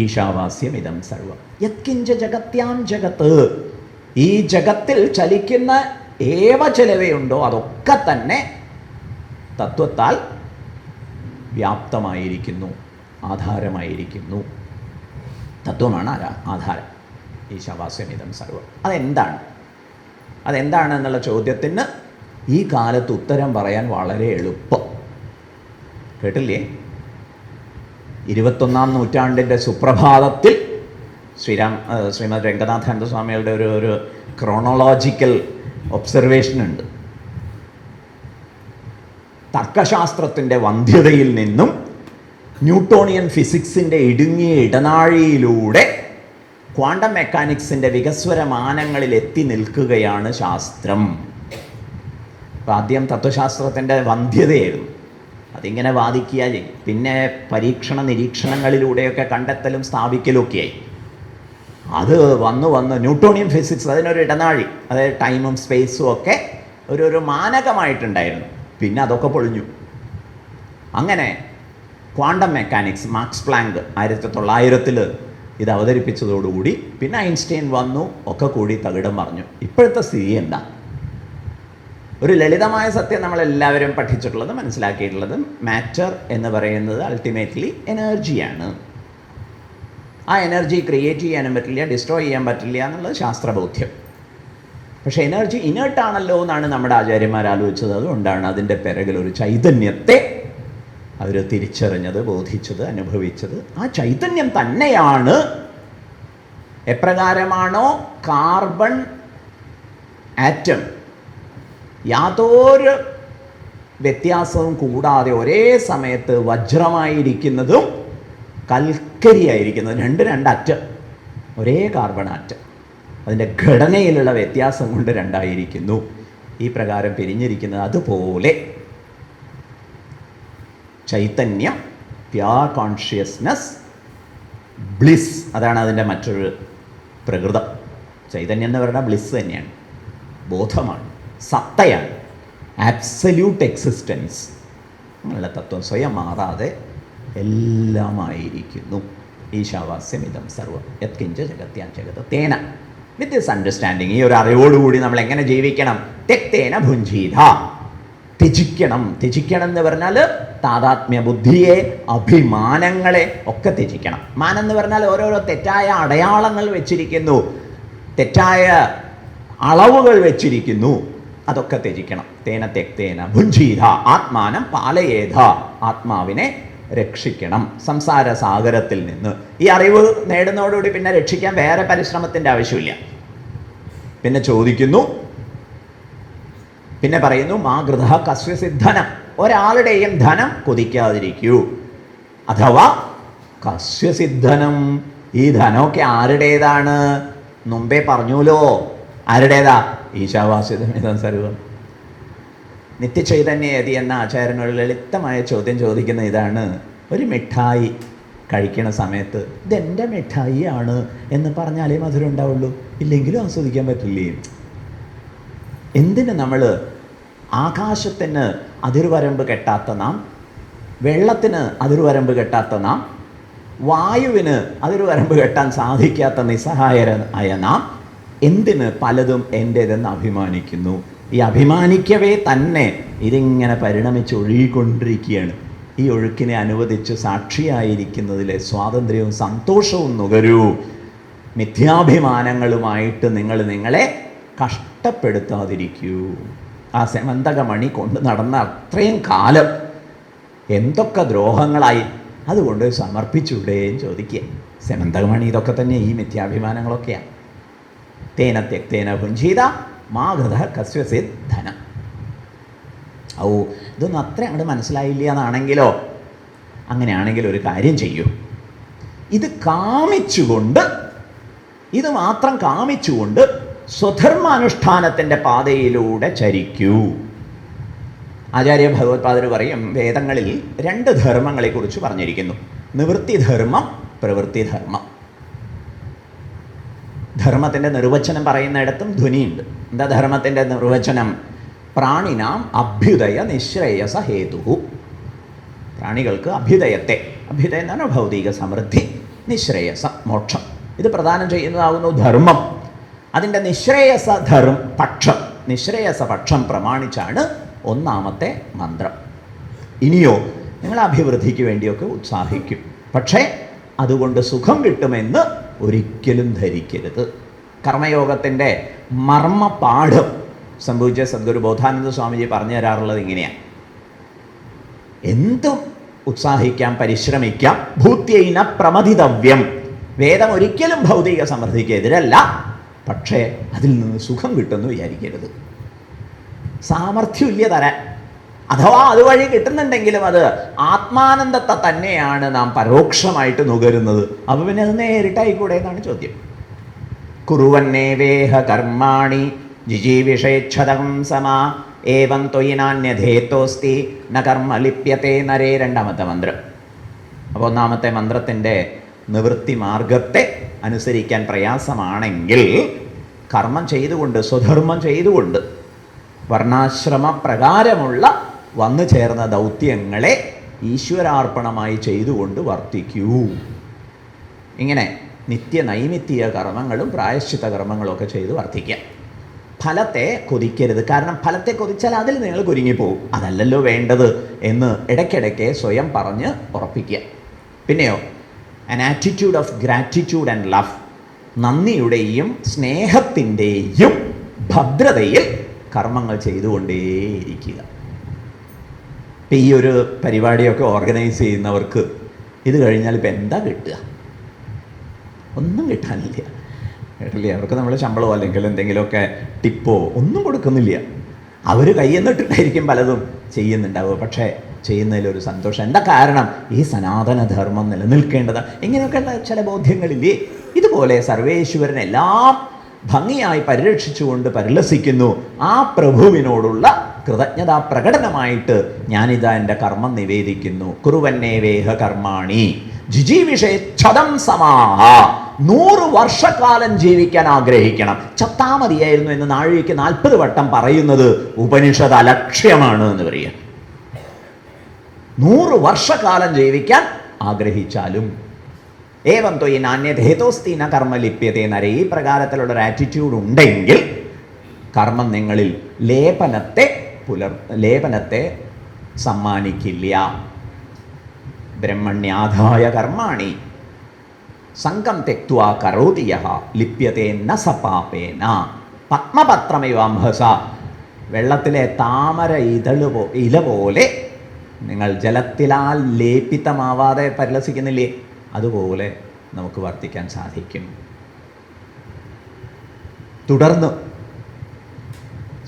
A: ഈശാവാസ്യം ഇതം സർവം യത്കിഞ്ച ജഗത്യാം ജഗത്ത്. ഈ ജഗത്തിൽ ചലിക്കുന്ന ഏവ ചിലവയുണ്ടോ അതൊക്കെ തന്നെ തത്വത്താൽ വ്യാപ്തമായിരിക്കുന്നു, ആധാരമായിരിക്കുന്നു. തത്വമാണ് ആധാരം. ഈശാവാസ്യം ഇതം സർവം. അതെന്താണ് എന്നുള്ള ചോദ്യത്തിന് ഈ കാലത്ത് ഉത്തരം പറയാൻ വളരെ എളുപ്പം. കേട്ടില്ലേ? 21-ാം നൂറ്റാണ്ടിൻ്റെ സുപ്രഭാതത്തിൽ ശ്രീമദ് രംഗനാഥാനന്ദ സ്വാമികളുടെ ഒരു ക്രോണോളോജിക്കൽ ഒബ്സർവേഷൻ ഉണ്ട്. തർക്കശാസ്ത്രത്തിൻ്റെ വന്ധ്യതയിൽ നിന്നും ന്യൂട്ടോണിയൻ ഫിസിക്സിൻ്റെ ഇടുങ്ങിയ ഇടനാഴിയിലൂടെ ക്വാണ്ടം മെക്കാനിക്സിൻ്റെ വികസ്വരമാനങ്ങളിൽ എത്തി നിൽക്കുകയാണ് ശാസ്ത്രം. അപ്പോൾ ആദ്യം തത്വശാസ്ത്രത്തിൻ്റെ വന്ധ്യതയായിരുന്നു, അതിങ്ങനെ വാദിക്കുക ചെയ്യും. പിന്നെ പരീക്ഷണ നിരീക്ഷണങ്ങളിലൂടെയൊക്കെ കണ്ടെത്തലും സ്ഥാപിക്കലും ഒക്കെയായി. അത് വന്ന് ന്യൂട്ടോണിയൻ ഫിസിക്സ് അതിനൊരു ഇടനാഴി, അതായത് ടൈമും സ്പേസും ഒക്കെ ഒരു മാനകമായിട്ടുണ്ടായിരുന്നു. പിന്നെ അതൊക്കെ പൊളിഞ്ഞു. അങ്ങനെ ക്വാണ്ടം മെക്കാനിക്സ്, മാക്സ് പ്ലാങ്ക് 1900 ഇത് അവതരിപ്പിച്ചതോടുകൂടി പിന്നെ ഐൻസ്റ്റൈൻ വന്നു, ഒക്കെ കൂടി തകിടം മറിഞ്ഞു. ഇപ്പോഴത്തെ സ്ഥിതി എന്താ? ഒരു ലളിതമായ സത്യം നമ്മളെല്ലാവരും പഠിച്ചിട്ടുള്ളത്, മനസ്സിലാക്കിയിട്ടുള്ളതും, മാറ്റർ എന്ന് പറയുന്നത് അൾട്ടിമേറ്റ്ലി എനർജിയാണ്. ആ എനർജി ക്രിയേറ്റ് ചെയ്യാനും പറ്റില്ല, ഡിസ്ട്രോയ് ചെയ്യാൻ പറ്റില്ല എന്നുള്ളത് ശാസ്ത്രബോധ്യം. പക്ഷേ എനർജി ഇനേർട്ടാണല്ലോ എന്നാണ് നമ്മുടെ ആചാര്യന്മാർ ആലോചിച്ചത്. അതുകൊണ്ടാണ് അതിൻ്റെ പിറകിൽ ഒരു ചൈതന്യത്തെ അവർ തിരിച്ചറിഞ്ഞത്, ബോധിച്ചത്, അനുഭവിച്ചത്. ആ ചൈതന്യം തന്നെയാണ് എപ്രകാരമാണോ കാർബൺ ആറ്റം യാതൊരു വ്യത്യാസവും കൂടാതെ ഒരേ സമയത്ത് വജ്രമായിരിക്കുന്നതും കൽക്കരിയായിരിക്കുന്നതും, രണ്ട് അറ്റം, ഒരേ കാർബൺ ആറ്റം, അതിൻ്റെ ഘടനയിലുള്ള വ്യത്യാസം കൊണ്ട് രണ്ടായിരിക്കുന്നു. ഈ പ്രകാരം പിരിഞ്ഞിരിക്കുന്നത്. അതുപോലെ ചൈതന്യം, പ്യുവർ കോൺഷ്യസ്നസ്, ബ്ലിസ്, അതാണ് അതിൻ്റെ മറ്റൊരു പ്രകൃതം. ചൈതന്യം എന്ന് പറയുന്നത് ബ്ലിസ് തന്നെയാണ്, ബോധമാണ്, സത്തയാണ്, ആബ്സല്യൂട്ട് എക്സിസ്റ്റൻസ്. നമ്മളുടെ തത്വം സ്വയം മാറാതെ എല്ലാമായിരിക്കുന്നു. ഈശാവാസ്യമിതം സർവം യത്കിഞ്ച ജഗത്യാൻ ജഗത് തേന. വിത്ത് ദിസ് അണ്ടർസ്റ്റാൻഡിങ്, ഈ ഒരു അറിവോടുകൂടി നമ്മൾ എങ്ങനെ ജീവിക്കണം? തെക്തേന ഭുഞ്ചീത, ത്യജിക്കണം. ത്യജിക്കണം എന്ന് പറഞ്ഞാൽ താതാത്മ്യ ബുദ്ധിയെ, അഭിമാനങ്ങളെ ഒക്കെ ത്യജിക്കണം. മാനം എന്ന് പറഞ്ഞാൽ ഓരോരോ തെറ്റായ അടയാളങ്ങൾ വെച്ചിരിക്കുന്നു, തെറ്റായ അളവുകൾ വെച്ചിരിക്കുന്നു, അതൊക്കെ ത്യജിക്കണം. തേന തെക്തേന ഭുഞ്ചീത ആത്മാനം പാലയേധ, ആത്മാവിനെ രക്ഷിക്കണം സംസാര സാഗരത്തിൽ നിന്ന്. ഈ അറിവ് നേടുന്നതോടുകൂടി പിന്നെ രക്ഷിക്കാൻ വേറെ പരിശ്രമത്തിൻ്റെ ആവശ്യമില്ല. പിന്നെ ചോദിക്കുന്നു, പിന്നെ പറയുന്നു, മാ ഗൃഹ കസ്യസിദ്ധനം, ഒരാളുടെയും ധനം കൊതിക്കാതിരിക്കൂ. അഥവാ കസ്യസിദ്ധനം, ഈ ധനമൊക്കെ ആരുടേതാണ്? മുമ്പേ പറഞ്ഞുല്ലോ, ആരുടേതാ? ഈശാവാസ്യമിതം സർവം. നിത്യചൈതന്യയതി എന്ന ആചാര്യൻ ഒരു ലളിതമായ ചോദ്യം ചോദിക്കുന്ന ഇതാണ്: ഒരു മിഠായി കഴിക്കണ സമയത്ത് ഇതെൻ്റെ മിഠായി ആണ് എന്ന് പറഞ്ഞാലേ മധുരം ഉണ്ടാവുള്ളൂ, ഇല്ലെങ്കിലും ആസ്വദിക്കാൻ പറ്റില്ലേ? എന്തിന് നമ്മൾ ആകാശത്തിന് അതിർവരമ്പ് കെട്ടാത്ത നാം, വെള്ളത്തിന് അതിർവരമ്പ് കെട്ടാത്ത നാം, വായുവിന് അതിർവരമ്പ് കെട്ടാൻ സാധിക്കാത്ത നിസ്സഹായരായ നാം എന്തിന് പലതും എൻ്റേതെന്ന് അഭിമാനിക്കുന്നു? ഈ അഭിമാനിക്കവേ തന്നെ ഇതിങ്ങനെ പരിണമിച്ചൊഴുകിക്കൊണ്ടിരിക്കുകയാണ്. ഈ ഒഴുക്കിനെ അനുവദിച്ച് സാക്ഷിയായിരിക്കുന്നതിലെ സ്വാതന്ത്ര്യവും സന്തോഷവും നുകരൂ. മിഥ്യാഭിമാനങ്ങളുമായിട്ട് നിങ്ങൾ നിങ്ങളെ കഷ്ടപ്പെടുത്താതിരിക്കൂ. ആ സെമന്തകമണി കൊണ്ട് നടന്ന അത്രയും കാലം എന്തൊക്കെ ദ്രോഹങ്ങളായി, അതുകൊണ്ട് സമർപ്പിച്ചൂടേന്ന് ചോദിക്കുക. സെമന്തകമണി ഇതൊക്കെ തന്നെ, ഈ മിഥ്യാഭിമാനങ്ങളൊക്കെയാണ്. തേന തെക്തേന ഭുഞ്ചീത മാ ഗൃഹ കസ്യസിത് ധനം. ഓ, ഇതൊന്നും അത്ര അങ്ങോട്ട് മനസ്സിലായില്ല എന്നാണെങ്കിലോ, അങ്ങനെയാണെങ്കിൽ ഒരു കാര്യം ചെയ്യൂ. ഇത് കാമിച്ചുകൊണ്ട്, ഇത് മാത്രം കാമിച്ചുകൊണ്ട് സ്വധർമാനുഷ്ഠാനത്തിൻ്റെ പാതയിലൂടെ ചരിക്കൂ. ആചാര്യ ഭഗവത്പാദർ പറയും, വേദങ്ങളിൽ 2 ധർമ്മങ്ങളെക്കുറിച്ച് പറഞ്ഞിരിക്കുന്നു: നിവൃത്തിധർമ്മം, പ്രവൃത്തിധർമ്മം. ധർമ്മത്തിൻ്റെ നിർവചനം പറയുന്നിടത്തും ധ്വനിയുണ്ട്. എന്താ ധർമ്മത്തിൻ്റെ നിർവചനം? പ്രാണിനാം അഭ്യുദയ നിശ്രേയസ ഹേതു. പ്രാണികൾക്ക് അഭ്യുദയത്തെ, അഭ്യുദയം എന്ന് പറഞ്ഞാൽ ഭൗതിക സമൃദ്ധി, നിശ്രേയസ മോക്ഷം, ഇത് പ്രദാനം ചെയ്യുന്നതാകുന്നു ധർമ്മം. അതിൻ്റെ നിശ്രേയസ പക്ഷം, നിശ്രേയസ പക്ഷം പ്രമാണിച്ചാണ് 1ാമത്തെ മന്ത്രം. ഇനിയോ, നിങ്ങൾ അഭിവൃദ്ധിക്ക് വേണ്ടിയൊക്കെ ഉത്സാഹിക്കും, പക്ഷേ അതുകൊണ്ട് സുഖം കിട്ടുമെന്ന് ഒരിക്കലും ധരിക്കരുത്. കർമ്മയോഗത്തിൻ്റെ മർമ്മപാഠം സംഭവിച്ച സദ്ഗുരു ബോധാനന്ദ സ്വാമിജി പറഞ്ഞു തരാറുള്ളത് ഇങ്ങനെയാണ്: എന്തും ഉത്സാഹിക്കാം, പരിശ്രമിക്കാം, ഭൂത്യൈന പ്രമദിതവ്യം. വേദം ഒരിക്കലും ഭൗതിക സമൃദ്ധിക്ക് എതിരല്ല, പക്ഷേ അതിൽ നിന്ന് സുഖം കിട്ടുമെന്ന് വിചാരിക്കരുത്. സാമർഥ്യമില്ല തരാൻ, അഥവാ അതുവഴി കിട്ടുന്നുണ്ടെങ്കിലും അത് ആത്മാനന്ദത്തെ തന്നെയാണ് നാം പരോക്ഷമായിട്ട് നുകരുന്നത്. അപ്പോൾ പിന്നെ അത് നേരിട്ടായിക്കൂടെ എന്നാണ് ചോദ്യം. കുറുവന്നേവേഹ കർമാണി ജിജീവിഷേച്ഛതം സമാ ഏവം ത്വയിനാന്യധേത്തോസ്തി ന കർമ്മ ലിപ്യത്തെ നരേ, രണ്ടാമത്തെ മന്ത്രം. അപ്പോൾ ഒന്നാമത്തെ മന്ത്രത്തിൻ്റെ നിവൃത്തി മാർഗത്തെ അനുസരിക്കാൻ പ്രയാസമാണെങ്കിൽ കർമ്മം ചെയ്തുകൊണ്ട്, സ്വധർമ്മം ചെയ്തുകൊണ്ട്, വർണ്ണാശ്രമ പ്രകാരമുള്ള വന്നു ചേർന്ന ദൗത്യങ്ങളെ ഈശ്വരാർപ്പണമായി ചെയ്തുകൊണ്ട് വർത്തിക്കൂ. ഇങ്ങനെ നിത്യ നൈമിത്തിക കർമ്മങ്ങളും പ്രായശ്ചിത്ത കർമ്മങ്ങളും ഒക്കെ ചെയ്ത് വർത്തിക്കുക. ഫലത്തെ കൊതിക്കരുത്. കാരണം ഫലത്തെ കൊതിച്ചാൽ അതിൽ നിങ്ങൾ കുരുങ്ങിപ്പോവും. അതല്ലല്ലോ വേണ്ടത് എന്ന് ഇടയ്ക്കിടയ്ക്ക് സ്വയം പറഞ്ഞ് ഉറപ്പിക്കുക. പിന്നെയോ an attitude of gratitude and love, നന്ദിയുടെയും സ്നേഹത്തിൻ്റെയും ഭദ്രതയിൽ കർമ്മങ്ങൾ ചെയ്തുകൊണ്ടേയിരിക്കുക. ഇപ്പം ഈ ഒരു പരിപാടിയൊക്കെ ഓർഗനൈസ് ചെയ്യുന്നവർക്ക് ഇത് കഴിഞ്ഞാൽ ഇപ്പം എന്താ കിട്ടുക? ഒന്നും കിട്ടാനില്ല, കേട്ടില്ലേ? അവർക്ക് നമ്മൾ ശമ്പളമോ അല്ലെങ്കിൽ എന്തെങ്കിലുമൊക്കെ ടിപ്പോ ഒന്നും കൊടുക്കുന്നില്ല. അവർ കയ്യെന്നിട്ടിട്ടായിരിക്കും പലതും ചെയ്യുന്നുണ്ടാവുക. പക്ഷേ ചെയ്യുന്നതിലൊരു സന്തോഷം. എന്താ കാരണം? ഈ സനാതനധർമ്മം നിലനിൽക്കേണ്ടതാണ്. ഇങ്ങനെയൊക്കെയുള്ള ചില ബോധ്യങ്ങളില്ലേ? ഇതുപോലെ സർവേശ്വരൻ എല്ലാം ഭംഗിയായി പരിരക്ഷിച്ചുകൊണ്ട് പരിലസിക്കുന്നു. ആ പ്രഭുവിനോടുള്ള കൃതജ്ഞതാ പ്രകടനമായിട്ട് ഞാനിതാ എൻ്റെ കർമ്മം നിവേദിക്കുന്നു. കുറുവന്നേവേഹ കർമാണി ജിജീവിഷേച്ഛദം സമാഹ. 100 വർഷക്കാലം ജീവിക്കാൻ ആഗ്രഹിക്കണം. ചത്താ മതിയായിരുന്നു എന്ന് നാഴികയ്ക്ക് 40 വട്ടം പറയുന്നത് ഉപനിഷത് അലക്ഷ്യമാണ് എന്ന് പറയുക. 100 വർഷക്കാലം ജീവിക്കാൻ ആഗ്രഹിച്ചാലും ഏവം ത്വയി നാന്യധേതോസ്തി ന കർമ്മ ലിപ്യത്തെ നരേ, ഈ പ്രകാരത്തിലുള്ളൊരു ആറ്റിറ്റ്യൂഡ് ഉണ്ടെങ്കിൽ കർമ്മം നിങ്ങളിൽ ലേപനത്തെ സമ്മാനിക്കില്ല. ബ്രഹ്മണ്യാധായ കർമാണി സംഘം തെക്വാ കരോതി യഃ ലിപ്യത്തെ ന സപാപേന പത്മപത്രമിവാംഹസ. വെള്ളത്തിലെ താമര ഇല പോലെ നിങ്ങൾ ജലത്തിലാൽ ലേപിതമാവാതെ പരിലസിക്കുന്നില്ലേ? അതുപോലെ നമുക്ക് വർത്തിക്കാൻ സാധിക്കും. തുടർന്ന്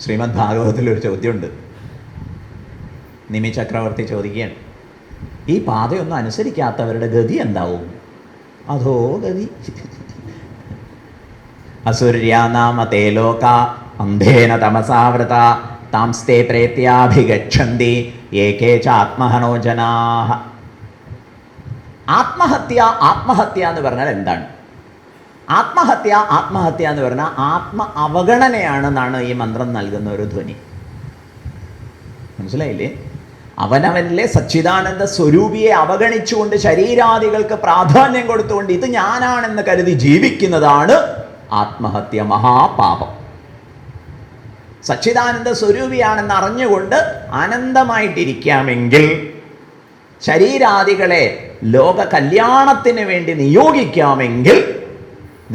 A: ശ്രീമദ് ഭാഗവതത്തിലൊരു ചോദ്യമുണ്ട്. നിമി ചക്രവർത്തി ചോദിക്കുകയാണ്, ഈ പാതയൊന്നും അനുസരിക്കാത്തവരുടെ ഗതി എന്താവും? അധോ ഗതി. അസുര്യാനാമതേ ലോക അന്ധേന തമസാവൃത താംസ്തേ പ്രേത്യാഭിഗച്ഛന്തി ഏകേ ച ആത്മഹനോ ജനാഃ. ആത്മഹത്യ എന്ന് പറഞ്ഞാൽ എന്താണ്? ആത്മഹത്യ എന്ന് പറഞ്ഞാൽ ആത്മ അവഗണനയാണെന്നാണ് ഈ മന്ത്രം നൽകുന്ന ഒരു ധ്വനി. മനസ്സിലായില്ലേ? അവനവനിലെ സച്ചിദാനന്ദ സ്വരൂപിയെ അവഗണിച്ചുകൊണ്ട് ശരീരാദികൾക്ക് പ്രാധാന്യം കൊടുത്തുകൊണ്ട് ഇത് ഞാനാണെന്ന് കരുതി ജീവിക്കുന്നതാണ് ആത്മഹത്യ, മഹാപാപം. സച്ചിദാനന്ദ സ്വരൂപിയാണെന്ന് അറിഞ്ഞുകൊണ്ട് ആനന്ദമായിട്ടിരിക്കാമെങ്കിൽ, ശരീരാദികളെ ലോക കല്യാണത്തിന് വേണ്ടി നിയോഗിക്കാമെങ്കിൽ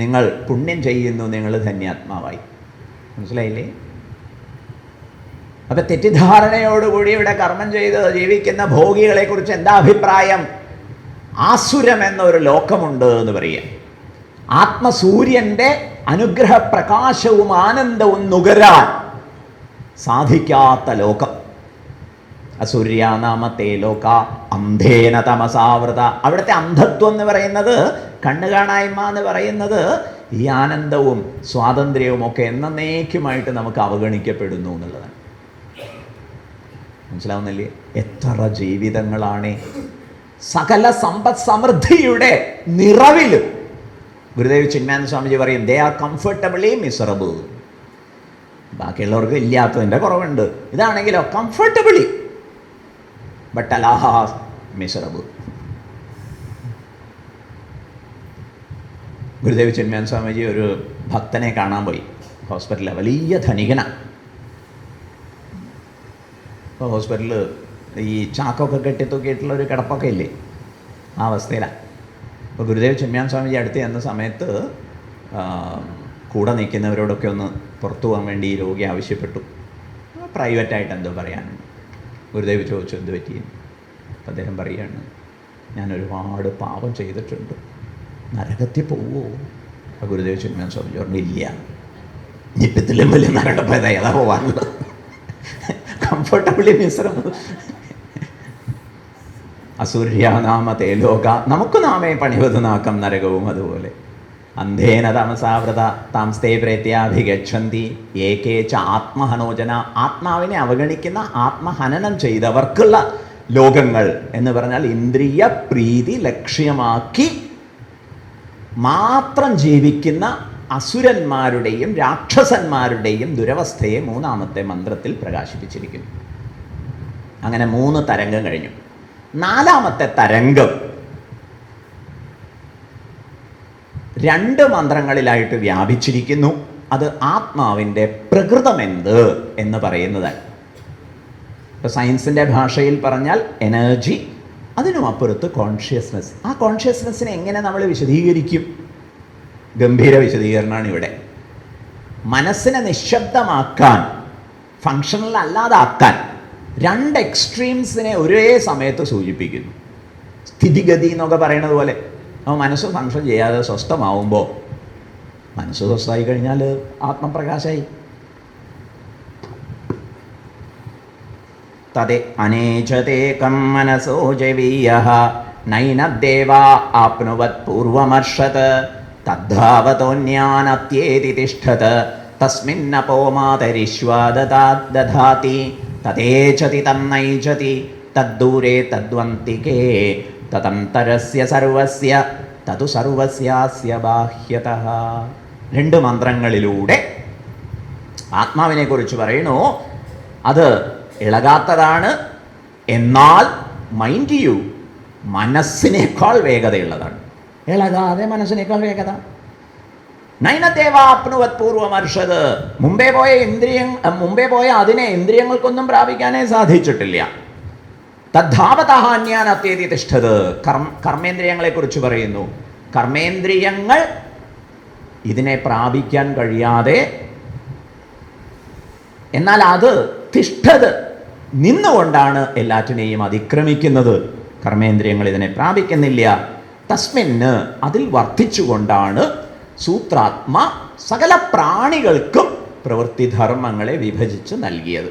A: നിങ്ങൾ പുണ്യം ചെയ്യുന്നു, നിങ്ങൾ ധന്യാത്മാവായി. മനസ്സിലായില്ലേ? അപ്പം തെറ്റിദ്ധാരണയോടുകൂടി ഇവിടെ കർമ്മം ചെയ്ത് ജീവിക്കുന്ന ഭോഗികളെ കുറിച്ച് എന്താ അഭിപ്രായം? ആസുരം എന്നൊരു ലോകമുണ്ട് എന്ന് പറയാം. ആത്മസൂര്യൻ്റെ അനുഗ്രഹ പ്രകാശവും ആനന്ദവും നുകരാൻ സാധിക്കാത്ത ലോകം. അസൂര്യാനാമത്തെ ലോക അന്ധേന തമസാവൃത. അവിടുത്തെ അന്ധത്വം എന്ന് പറയുന്നത്, കണ്ണു കാണായ്മ എന്ന് പറയുന്നത്, ഈ ആനന്ദവും സ്വാതന്ത്ര്യവും ഒക്കെ എന്നേക്കുമായിട്ട് നമുക്ക് അവഗണിക്കപ്പെടുന്നു എന്നുള്ളതാണ്. മനസ്സിലാവുന്നില്ലേ? എത്ര ജീവിതങ്ങളാണ് സകല സമ്പദ് സമൃദ്ധിയുടെ നിറവിലും. ഗുരുദേവ് ചിന്മയാനന്ദ സ്വാമിജി പറയും, ദേ ആർ കംഫർട്ടബിളി മിസറബിൾ. ബാക്കിയുള്ളവർക്ക് ഇല്ലാത്തതിൻ്റെ കുറവുണ്ട്. ഇതാണെങ്കിലോ comfortably but always miserable. Gurudev Chinmayananda Swamiji ഒരു ഭക്തനെ കാണാൻ പോയി ഹോസ്പിറ്റലിൽ. വലിയ ധനികനാണ്. അപ്പോൾ ഹോസ്പിറ്റലിൽ ഈ ചാക്കൊക്കെ കെട്ടിത്തൂക്കിയിട്ടുള്ള ഒരു കിടപ്പൊക്കെ ഇല്ലേ, ആ അവസ്ഥയിലാണ്. അപ്പോൾ ഗുരുദേവ് ചിന്മയാനന്ദ സ്വാമിജി അടുത്ത് ചെന്ന സമയത്ത് കൂടെ നിൽക്കുന്നവരോടൊക്കെ ഒന്ന് പുറത്തു പോകാൻ വേണ്ടി ഈ രോഗി ആവശ്യപ്പെട്ടു. പ്രൈവറ്റായിട്ട് എന്തോ പറയാനുണ്ട്. ഗുരുദേവ് ചോദിച്ചു, എന്ത് പറ്റിയെന്ന്. അപ്പം അദ്ദേഹം പറയുകയാണ്, ഞാൻ ഒരുപാട് പാപം ചെയ്തിട്ടുണ്ട്, നരകത്തിൽ പോവുമോ? അപ്പോൾ ഗുരുദേവ് ചിന്മയാനന്ദ സ്വാമിജി പറഞ്ഞു, ഇല്ല, ഇനിയിപ്പത്തിലും വലിയ നരകപ്പേത ഏതാ പോകാനുള്ളത്, കംഫർട്ടബിളി മിശ്രം. അസൂര്യാനാമതേ ലോക നമുക്ക് നാമേ പണിവത് നാക്കം നരകവും അതുപോലെ. അന്ധേന തമസാവൃത താംസ്തേ പ്രേത്യാഭിഗച്ഛന്തി ഏകേ ച ആത്മഹനോജന. ആത്മാവിനെ അവഗണിക്കുന്ന, ആത്മഹനനം ചെയ്തവർക്കുള്ള ലോകങ്ങൾ എന്ന് പറഞ്ഞാൽ ഇന്ദ്രിയ പ്രീതി ലക്ഷ്യമാക്കി മാത്രം ജീവിക്കുന്ന അസുരന്മാരുടെയും രാക്ഷസന്മാരുടെയും ദുരവസ്ഥയെ മൂന്നാമത്തെ മന്ത്രത്തിൽ പ്രകാശിപ്പിച്ചിരിക്കുന്നു. അങ്ങനെ 3 തരംഗം കഴിഞ്ഞു. 4ാമത്തെ തരംഗം 2 മന്ത്രങ്ങളിലായിട്ട് വ്യാപിച്ചിരിക്കുന്നു. അത് ആത്മാവിൻ്റെ പ്രകൃതമെന്ത് എന്ന് പറയുന്നതാണ്. ഇപ്പോൾ സയൻസിൻ്റെ ഭാഷയിൽ പറഞ്ഞാൽ എനർജി, അതിനും അപ്പുറത്ത് കോൺഷ്യസ്നെസ്. ആ കോൺഷ്യസ്നെസ്സിനെ എങ്ങനെ നമ്മൾ വിശദീകരിക്കും? ഗംഭീര വിശദീകരണമാണ് ഇവിടെ. മനസ്സിനെ നിശബ്ദമാക്കാൻ, ഫങ്ഷണൽ അല്ലാതാക്കാൻ 2 എക്സ്ട്രീംസിനെ ഒരേ സമയത്ത് സൂചിപ്പിക്കുന്നു. സ്ഥിതിഗതി എന്നൊക്കെ പറയുന്നത് പോലെ മനസ്സ് ഫങ്ഷൻ ചെയ്യാതെ സ്വസ്ഥമാവുമ്പോൾ, മനസ്സ് സ്വസ്ഥമായി കഴിഞ്ഞാൽ ആത്മപ്രകാശമായി. തദേ അനേചതേകം മനസോ ജവീയഃ നൈനദ്ദേവാ ആപ്നുവത് പൂർവമർഷത് തദ്ധാവതോന്യാനത്യേതി തിഷ്ഠത് തസ്മിന്നപോ മാതരിശ്വാ ദധാതി തദേചതി തന്നൈചതി തദ്ദൂരേ തദ്വന്തികേ തദന്തരസ്യ സർവസ്യ തതു സർവസ്യാസ്യ ബാഹ്യതഃ. 2 മന്ത്രങ്ങളിലൂടെ ആത്മാവിനെ കുറിച്ച് പറയുന്നു. അത് ഇളകാത്തതാണ്, എന്നാൽ മൈൻഡ് യു മനസ്സിനേക്കാൾ വേഗതയുള്ളതാണ്. ഇളകാതെ മനസ്സിനേക്കാൾ വേഗത. നൈനദേവാപ്നുവത് പൂർവമർഷത്. മുമ്പേ പോയ അതിനെ ഇന്ദ്രിയങ്ങൾക്കൊന്നും പ്രാപിക്കാനേ സാധിച്ചിട്ടില്ല. തദ്ധാവതഹാന്യാനത്യേതി തിഷ്ഠത്. കർമ്മേന്ദ്രിയങ്ങളെ കുറിച്ച് പറയുന്നു. കർമ്മേന്ദ്രിയങ്ങൾ ഇതിനെ പ്രാപിക്കാൻ കഴിയാതെ, എന്നാൽ അത് തിഷ്ഠത്, നിന്നുകൊണ്ടാണ് എല്ലാറ്റിനെയും അതിക്രമിക്കുന്നത്. കർമ്മേന്ദ്രിയങ്ങൾ ഇതിനെ പ്രാപിക്കുന്നില്ല. തസ്മിന്, അതിൽ വർദ്ധിച്ചുകൊണ്ടാണ് സൂത്രാത്മ സകല പ്രാണികൾക്കും പ്രവൃത്തിധർമ്മങ്ങളെ വിഭജിച്ച് നൽകിയത്.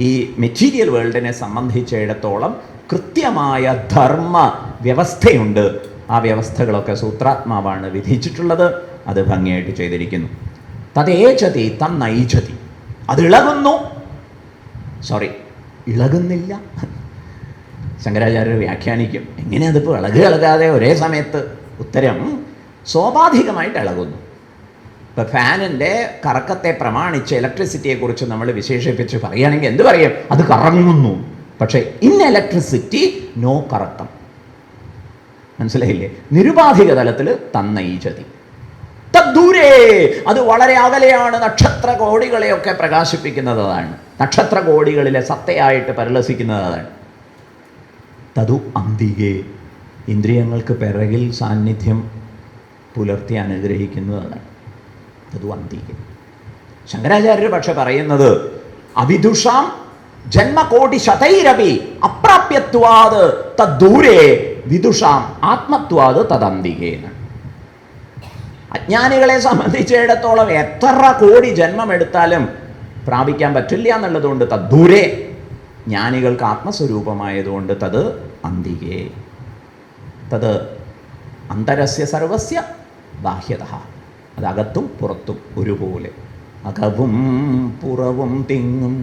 A: ഈ മെറ്റീരിയൽ വേൾഡിനെ സംബന്ധിച്ചിടത്തോളം കൃത്യമായ ധർമ്മ വ്യവസ്ഥയുണ്ട്. ആ വ്യവസ്ഥകളൊക്കെ സൂത്രാത്മാവാണ് വിധിച്ചിട്ടുള്ളത്. അത് ഭംഗിയായിട്ട് ചെയ്തിരിക്കുന്നു. തദേചതി തന്നൈചതി. അത് ഇളകുന്നു, ഇളകുന്നില്ല. ശങ്കരാചാര്യർ വ്യാഖ്യാനിക്കും, എങ്ങനെ അതിപ്പോൾ ഇളകാതെ ഒരേ സമയത്ത്? ഉത്തരം, സ്വാഭാവികമായിട്ട് ഇളകുന്നു. ഇപ്പോൾ ഫാനിൻ്റെ കറക്കത്തെ പ്രമാണിച്ച് ഇലക്ട്രിസിറ്റിയെക്കുറിച്ച് നമ്മൾ വിശേഷിപ്പിച്ച് പറയുകയാണെങ്കിൽ എന്ത് പറയും? അത് കറങ്ങുന്നു. പക്ഷേ ഇൻ ഇലക്ട്രിസിറ്റി നോ കറക്കം. മനസ്സിലായില്ലേ? നിരുപാധിക തലത്തിൽ തന്നൈചതി. തദ്ദൂരേ, അത് വളരെ അകലെയാണ്. നക്ഷത്ര കോടികളെയൊക്കെ പ്രകാശിപ്പിക്കുന്നതാണ്. നക്ഷത്ര കോടികളിലെ സത്തയായിട്ട് പരിലസിക്കുന്നതാണ്. തതു അന്തികേ, ഇന്ദ്രിയങ്ങൾക്ക് പിറകിൽ സാന്നിധ്യം പുലർത്തി അനുഗ്രഹിക്കുന്നതാണ്. തതു അന്തികേ. ശങ്കരാചാര്യർ പക്ഷെ പറയുന്നത് അവിദുഷാം ജന്മകോടി ശതൈരപി അപ്രാപ്യത്വാത് തദ്ദൂരേ വിദുഷാം ആത്മത്വാത് തദന്തികേന. അജ്ഞാനികളെ സംബന്ധിച്ചിടത്തോളം എത്ര കോടി ജന്മമെടുത്താലും പ്രാപിക്കാൻ പറ്റില്ല എന്നുള്ളതുകൊണ്ട് തദ്ദൂരേ. ജ്ഞാനികൾക്ക് ആത്മസ്വരൂപമായതുകൊണ്ട് തത് അന്തികേ. തത് അന്തരസ്യ സർവസ്യ ബാഹ്യത. അതകത്തും പുറത്തും ഒരുപോലെ. അകവും പുറവും തിങ്ങും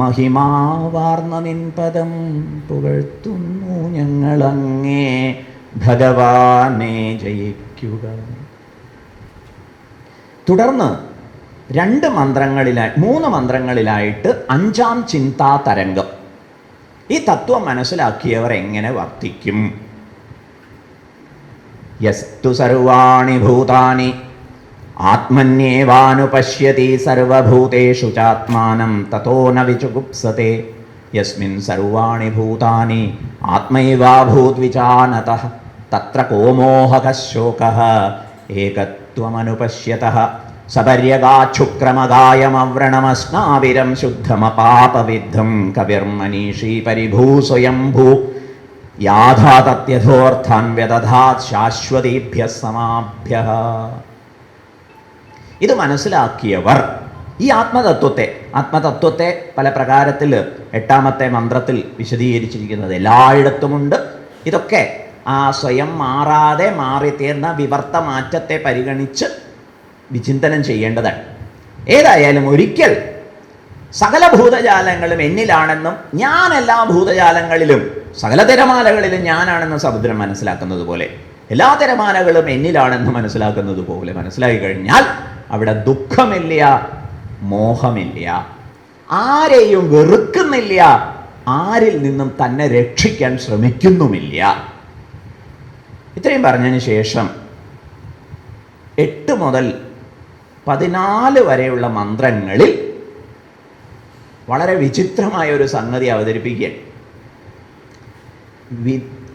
A: മഹിമാവാർന്ന നിൻപദം പുകഴ്ത്തുന്നു ഞങ്ങളങ്ങേ ഭഗവാനെ ജയിക്കുക. തുടർന്ന് 3 മന്ത്രങ്ങളിലായിട്ട് 5ാം ചിന്താ തരംഗം. ഈ തത്വം മനസ്സിലാക്കിയവർ എങ്ങനെ വർത്തിക്കും? യസ്തു സർവാണി ഭൂതാനി ആത്മന്യേവാനുപശ്യതി സർവഭൂതേഷു ചാത്മാനം തതോ ന വിചുഗുപ്സതേ യസ്മിൻ സർവാണി ഭൂതാനി ആത്മൈവാഭൂദ്വിജാനതഃ തത്ര കോ മോഹഃ ശോകഃ ഏകത്വമനുപശ്യതഃ സപര്യഗാച്ഛുക്രമഗായമവ്രണമസ്നാവിരം ശുദ്ധമപാപവിദ്ധം കവിർമനീഷീ പരിഭൂ സ്വയംഭൂ യാഥാ തത്യഥോർത്ഥാൻ വ്യദധാത് ശാശ്വതീഭ്യഃ സമാഭ്യഃ. ഇത് മനസ്സിലാക്കിയവർ ഈ ആത്മതത്വത്തെ പല പ്രകാരത്തിൽ 8ാമത്തെ മന്ത്രത്തിൽ വിശദീകരിച്ചിരിക്കുന്നത് എല്ലായിടത്തുമുണ്ട്. ഇതൊക്കെ ആ സ്വയം മാറാതെ മാറിത്തീർന്ന വിവർത്ത മാറ്റത്തെ പരിഗണിച്ച് വിചിന്തനം ചെയ്യേണ്ടതാണ്. ഏതായാലും ഒരിക്കൽ സകല ഭൂതജാലങ്ങളും എന്നിലാണെന്നും ഞാൻ എല്ലാ ഭൂതജാലങ്ങളിലും സകല തിരമാലകളിലും ഞാനാണെന്ന് സമുദ്രം മനസ്സിലാക്കുന്നത് പോലെ എല്ലാ തിരമാലകളും എന്നിലാണെന്ന് മനസ്സിലാക്കുന്നത് പോലെ മനസ്സിലാക്കി കഴിഞ്ഞാൽ അവിടെ ദുഃഖമില്ല, മോഹമില്ല, ആരെയും വെറുക്കുന്നില്ല, ആരിൽ നിന്നും തന്നെ രക്ഷിക്കാൻ ശ്രമിക്കുന്നുമില്ല. ഇത്രയും പറഞ്ഞതിന് ശേഷം 8 മുതൽ 14 വരെയുള്ള മന്ത്രങ്ങളിൽ വളരെ വിചിത്രമായ ഒരു സംഗതി അവതരിപ്പിക്കുകയാണ്.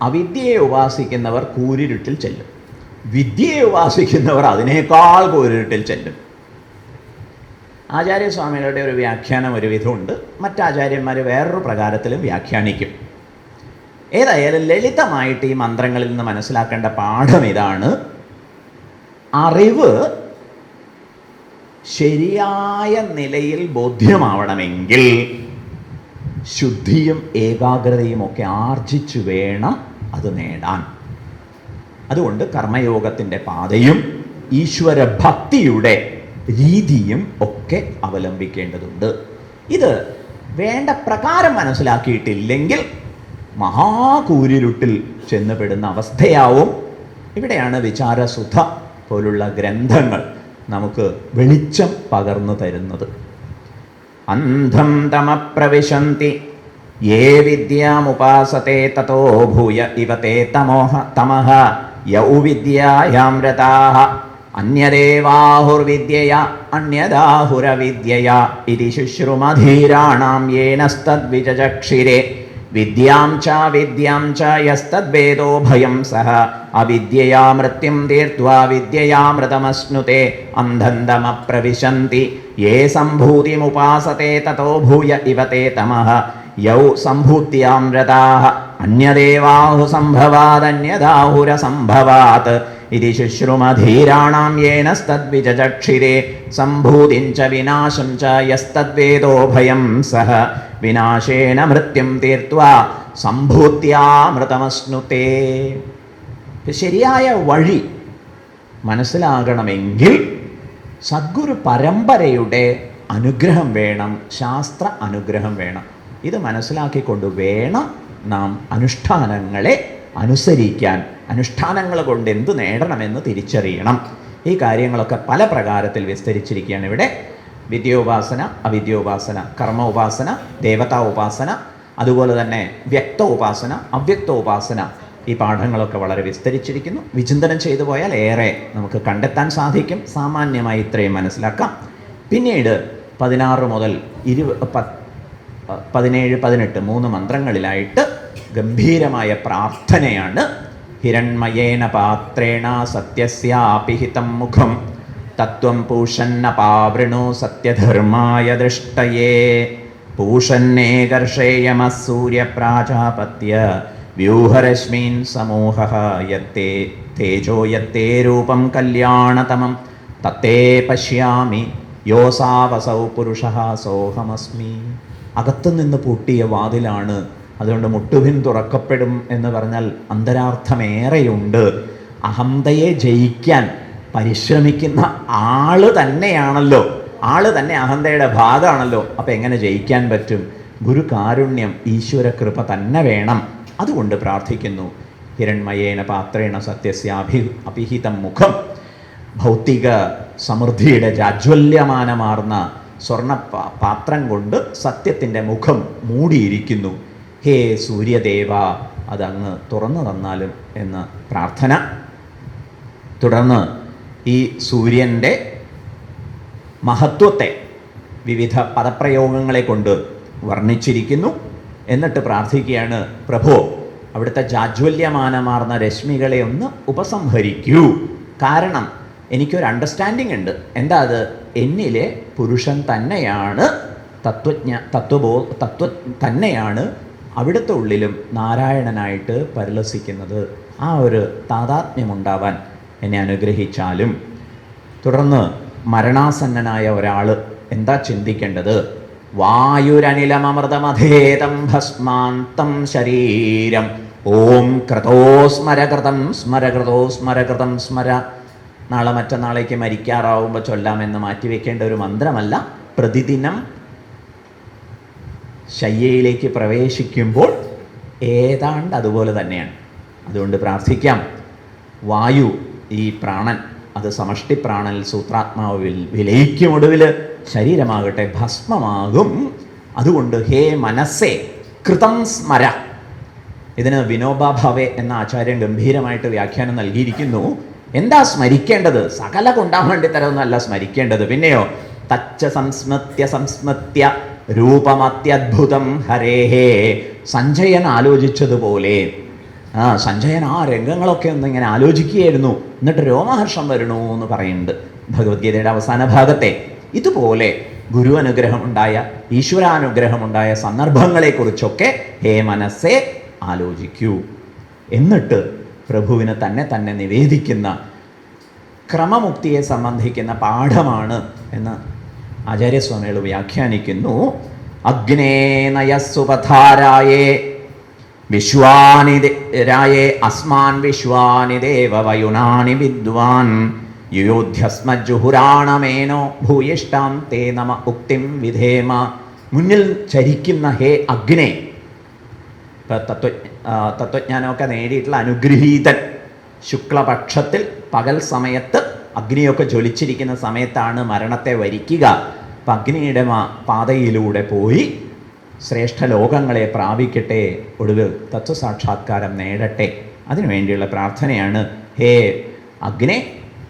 A: അവിദ്യയെ ഉപാസിക്കുന്നവർ കൂരിരുട്ടിൽ ചെല്ലും, വിദ്യയെ ഉപാസിക്കുന്നവർ അതിനേക്കാൾ കൂരിരുട്ടിൽ ചെല്ലും. ആചാര്യസ്വാമികളുടെ ഒരു വ്യാഖ്യാനം ഒരു വിധമുണ്ട്, മറ്റാചാര്യന്മാർ വേറൊരു പ്രകാരത്തിലും വ്യാഖ്യാനിക്കും. ഏതായാലും ലളിതമായിട്ട് ഈ മന്ത്രങ്ങളിൽ നിന്ന് മനസ്സിലാക്കേണ്ട പാഠം ഇതാണ്: അറിവ് ശരിയായ നിലയിൽ ബോധ്യമാവണമെങ്കിൽ ശുദ്ധിയും ഏകാഗ്രതയും ഒക്കെ ആർജിച്ചു വേണം അത് നേടാൻ. അതുകൊണ്ട് കർമ്മയോഗത്തിൻ്റെ പാതയും ഈശ്വര ഭക്തിയുടെ രീതിയും ഒക്കെ അവലംബിക്കേണ്ടതുണ്ട്. ഇത് വേണ്ട പ്രകാരം മനസ്സിലാക്കിയിട്ടില്ലെങ്കിൽ മഹാകൂരിരുട്ടിൽ ചെന്നുപെടുന്ന അവസ്ഥയാവും. ഇവിടെയാണ് വിചാരസുധ പോലുള്ള ഗ്രന്ഥങ്ങൾ നമുക്ക് വെളിച്ചം പകർന്നു തരുന്നത്. അന്ധം തമപ്രവിശന്തി യേ വിദ്യാമുപാസത്തെ തതോ ഭൂയ ഇവ തേ തമഃ യൗ വിദ്യായാം രതാഃ അന്യദേവാഹുർവിദ്യയാ അന്യദാഹുരവിദ്യയാ ഇതി ശുശ്രുമധീരാണാം യേനസ്തദ്വിചക്ഷിരേ വിദ്യാം ച യസ്തദ്വേദോ ഭയം സഹ അവിദ്യയാ മൃത്യും തീർത്വാ വിദ്യയാമൃതമശ്നുതേ അന്ധന്തമപ്രവിശന്തി യേ സംഭൂതിമുപാസത്തെ തതോ ഭൂയ ഇവ തേ തമഃ യൗ സംഭൂത്യാം രതാഃ അന്യദേവാഹു സംഭവാദന്യദാഹുര സംഭവാത് ഇതി ശുശ്രുമധീരാണാം യേനസ്തദ്വിചക്ഷിരേ സംഭൂതിം ച വിനാശം ച യസ്തദ്വേദോ ഭയം സഹ വിനാശേന മൃത്യും തീർത്വാ സംഭൂത്യാമൃതമശ്നുതേ. ശരിയായ വഴി മനസ്സിലാകണമെങ്കിൽ സദ്ഗുരു പരമ്പരയുടെ അനുഗ്രഹം വേണം, ശാസ്ത്ര അനുഗ്രഹം വേണം. ഇത് മനസ്സിലാക്കിക്കൊണ്ട് വേണം നാം അനുഷ്ഠാനങ്ങളെ അനുസരിക്കാൻ. അനുഷ്ഠാനങ്ങൾ കൊണ്ട് എന്ത് നേടണമെന്ന് തിരിച്ചറിയണം. ഈ കാര്യങ്ങളൊക്കെ പല പ്രകാരത്തിൽ വിസ്തരിച്ചിരിക്കുകയാണ് ഇവിടെ. വിദ്യോപാസന, അവിദ്യോപാസന, കർമ്മ ഉപാസന, ദേവതാ ഉപാസന, അതുപോലെ തന്നെ വ്യക്ത ഉപാസന, അവ്യക്ത ഉപാസന, ഈ പാഠങ്ങളൊക്കെ വളരെ വിസ്തരിച്ചിരിക്കുന്നു. വിചിന്തനം ചെയ്തു പോയാൽ ഏറെ നമുക്ക് കണ്ടെത്താൻ സാധിക്കും. സാമാന്യമായി ഇത്രയും മനസ്സിലാക്കാം. പിന്നീട് 16 മുതൽ 17, 18 3 മന്ത്രങ്ങളിലായിട്ട് ഗംഭീരമായ പ്രാർത്ഥനയാണ്. ഹിരൺമയേന പാത്രേണ സത്യസ്യാപിഹിതം മുഖം തത്വം പൂഷന്ന പാവൃണോ സത്യധർമായ ദൃഷ്ടയേ പൂഷന്നേ കർഷേയമ സൂര്യപ്രാജാപത്യ വ്യൂഹരശ്മീൻ സമൂഹഃ യത്തേ തേജോ യത്തേ രൂപം കല്യാണതമം തത്തേ പശ്യാമി യോസാവസൗ പുരുഷഃ സോഹമസ്മി. അകത്തുനിന്ന് പൂട്ടിയ വാതിലാണ്, അതുകൊണ്ട് മുട്ടുപിൻ തുറക്കപ്പെടും എന്ന് പറഞ്ഞാൽ അന്തരാർത്ഥമേറെയുണ്ട്. അഹന്തയെ ജയിക്കാൻ പരിശ്രമിക്കുന്ന ആള് തന്നെയാണല്ലോ, ആള് തന്നെ അഹന്തയുടെ ഭാഗമാണല്ലോ. അപ്പം എങ്ങനെ ജയിക്കാൻ പറ്റും? ഗുരു കാരുണ്യം, ഈശ്വര കൃപ തന്നെ വേണം. അതുകൊണ്ട് പ്രാർത്ഥിക്കുന്നു. ഹിരൺമയേന പാത്രേണ സത്യസ്യ അഭിഹിതം മുഖം. ഭൗതിക സമൃദ്ധിയുടെ ജാജ്വല്യമാനമാർന്ന സ്വർണ്ണ പാത്രം കൊണ്ട് സത്യത്തിൻ്റെ മുഖം മൂടിയിരിക്കുന്നു. ഹേ സൂര്യദേവ, അതങ്ങ് തുറന്നു തന്നാലും എന്ന പ്രാർത്ഥന. തുടർന്ന് ഈ സൂര്യൻ്റെ മഹത്വത്തെ വിവിധ പദപ്രയോഗങ്ങളെ കൊണ്ട് വർണ്ണിച്ചിരിക്കുന്നു. എന്നിട്ട് പ്രാർത്ഥിക്കുകയാണ്, പ്രഭോ അവിടുത്തെ ജാജ്വല്യമാനമാർന്ന രശ്മികളെ ഒന്ന് ഉപസംഹരിക്കൂ. കാരണം എനിക്കൊരു അണ്ടർസ്റ്റാൻഡിങ് ഉണ്ട്. എന്താ അത്? എന്നിലെ പുരുഷൻ തന്നെയാണ് തത്വം തന്നെയാണ് അവിടുത്തെ ഉള്ളിലും നാരായണനായിട്ട് പരിലസിക്കുന്നത്. ആ ഒരു താതാത്മ്യമുണ്ടാവാൻ എന്നെ അനുഗ്രഹിച്ചാലും. തുടർന്ന് മരണാസന്നനായ ഒരാൾ എന്താ ചിന്തിക്കേണ്ടത്? വായുരനിലമൃതമധേതം ഭസ്മാന്തം ശരീരം. ഓം ക്രതോ സ്മര കൃതം സ്മര കൃതോ സ്മര കൃതം സ്മര. നാളെ മറ്റന്നാളേക്ക് മരിക്കാറാവുമ്പോൾ ചൊല്ലാമെന്ന് മാറ്റിവെക്കേണ്ട ഒരു മന്ത്രമല്ല. പ്രതിദിനം ശയ്യയിലേക്ക് പ്രവേശിക്കുമ്പോൾ ഏതാണ്ട് അതുപോലെ തന്നെയാണ്. അതുകൊണ്ട് പ്രാർത്ഥിക്കാം. വായു, ഈ പ്രാണൻ, അത് സമഷ്ടി പ്രാണനിൽ സൂത്രാത്മാവിൽ വിലയിക്കും. ഒടുവിൽ ശരീരമാകട്ടെ ഭസ്മമാകും. അതുകൊണ്ട് ഹേ മനസ്സേ കൃതം സ്മര. ഇതിന് വിനോബാ ഭാവെ എന്ന ആചാര്യൻ ഗംഭീരമായിട്ട് വ്യാഖ്യാനം നൽകിയിരിക്കുന്നു. എന്താ സ്മരിക്കേണ്ടത്? സകല കൊണ്ടാൻ വേണ്ടി തരമൊന്നുമല്ല സ്മരിക്കേണ്ടത്. പിന്നെയോ തച്ച സംസ്മൃത്യ സംസ്മൃത്യ രൂപമത്യദ്ഭുതം ഹരേഹേ. സഞ്ജയൻ ആലോചിച്ചതുപോലെ സഞ്ജയൻ ആ രംഗങ്ങളൊക്കെ ഒന്ന് ഇങ്ങനെ ആലോചിക്കുകയായിരുന്നു. എന്നിട്ട് രോമഹർഷം വരണു എന്ന് പറയുന്നുണ്ട് ഭഗവത്ഗീതയുടെ അവസാന ഭാഗത്തെ. ഇതുപോലെ ഗുരു അനുഗ്രഹമുണ്ടായ, ഈശ്വരാനുഗ്രഹമുണ്ടായ സന്ദർഭങ്ങളെക്കുറിച്ചൊക്കെ ഹേ മനസ്സേ ആലോചിക്കൂ. എന്നിട്ട് പ്രഭുവിന് തന്നെ നിവേദിക്കുന്ന ക്രമമുക്തിയെ സംബന്ധിക്കുന്ന പാഠമാണ് എന്ന് ആചാര്യസ്വാമികൾ വ്യാഖ്യാനിക്കുന്നു. അഗ്നേ നയസ്സുപധാരായേ വിശ്വാനിരായേ അസ്മാൻ വിശ്വാനി ദേവ വയുനാനി വിദ്വാൻ യുയോധ്യസ്മജുഹുരാണമേനോ ഭൂയിഷ്ടാം തേ നമ ഉക്തിം വിധേമ. മുന്നിൽ ചരിക്കുന്ന ഹേ അഗ്നേ, തത്വജ്ഞാനമൊക്കെ നേടിയിട്ടുള്ള അനുഗ്രഹീതൻ, ശുക്ലപക്ഷത്തിൽ പകൽ സമയത്ത് അഗ്നിയൊക്കെ ജ്വലിച്ചിരിക്കുന്ന സമയത്താണ് മരണത്തെ വരിക്കുക. അപ്പം അഗ്നിയുടെ പാതയിലൂടെ പോയി ശ്രേഷ്ഠ ലോകങ്ങളെ പ്രാപിക്കട്ടെ, ഒടുവിൽ തത്വസാക്ഷാത്കാരം നേടട്ടെ. അതിനുവേണ്ടിയുള്ള പ്രാർത്ഥനയാണ്. ഹേ അഗ്നേ,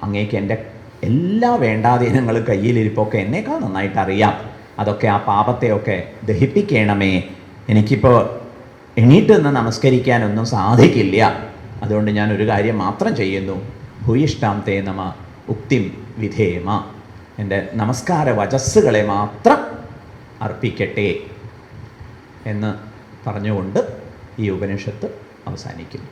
A: അങ്ങേക്ക് എൻ്റെ എല്ലാ വേണ്ടാധീനങ്ങളും കയ്യിലിരിപ്പൊക്കെ എന്നേക്കാൾ നന്നായിട്ട് അറിയാം. അതൊക്കെ ആ പാപത്തെയൊക്കെ ദഹിപ്പിക്കണമേ. എനിക്കിപ്പോൾ എണീറ്റ് നിന്ന് നമസ്കരിക്കാനൊന്നും സാധിക്കില്ല. അതുകൊണ്ട് ഞാൻ ഒരു കാര്യം മാത്രം ചെയ്യുന്നു. ഭൂയിഷ്ടാം തേ നമ ഉക്തിം വിധേമ. എൻ്റെ നമസ്കാര വചസ്സുകളെ മാത്രം അർപ്പിക്കട്ടെ എന്ന് പറഞ്ഞുകൊണ്ട് ഈ ഉപനിഷത്ത് അവസാനിക്കുന്നു.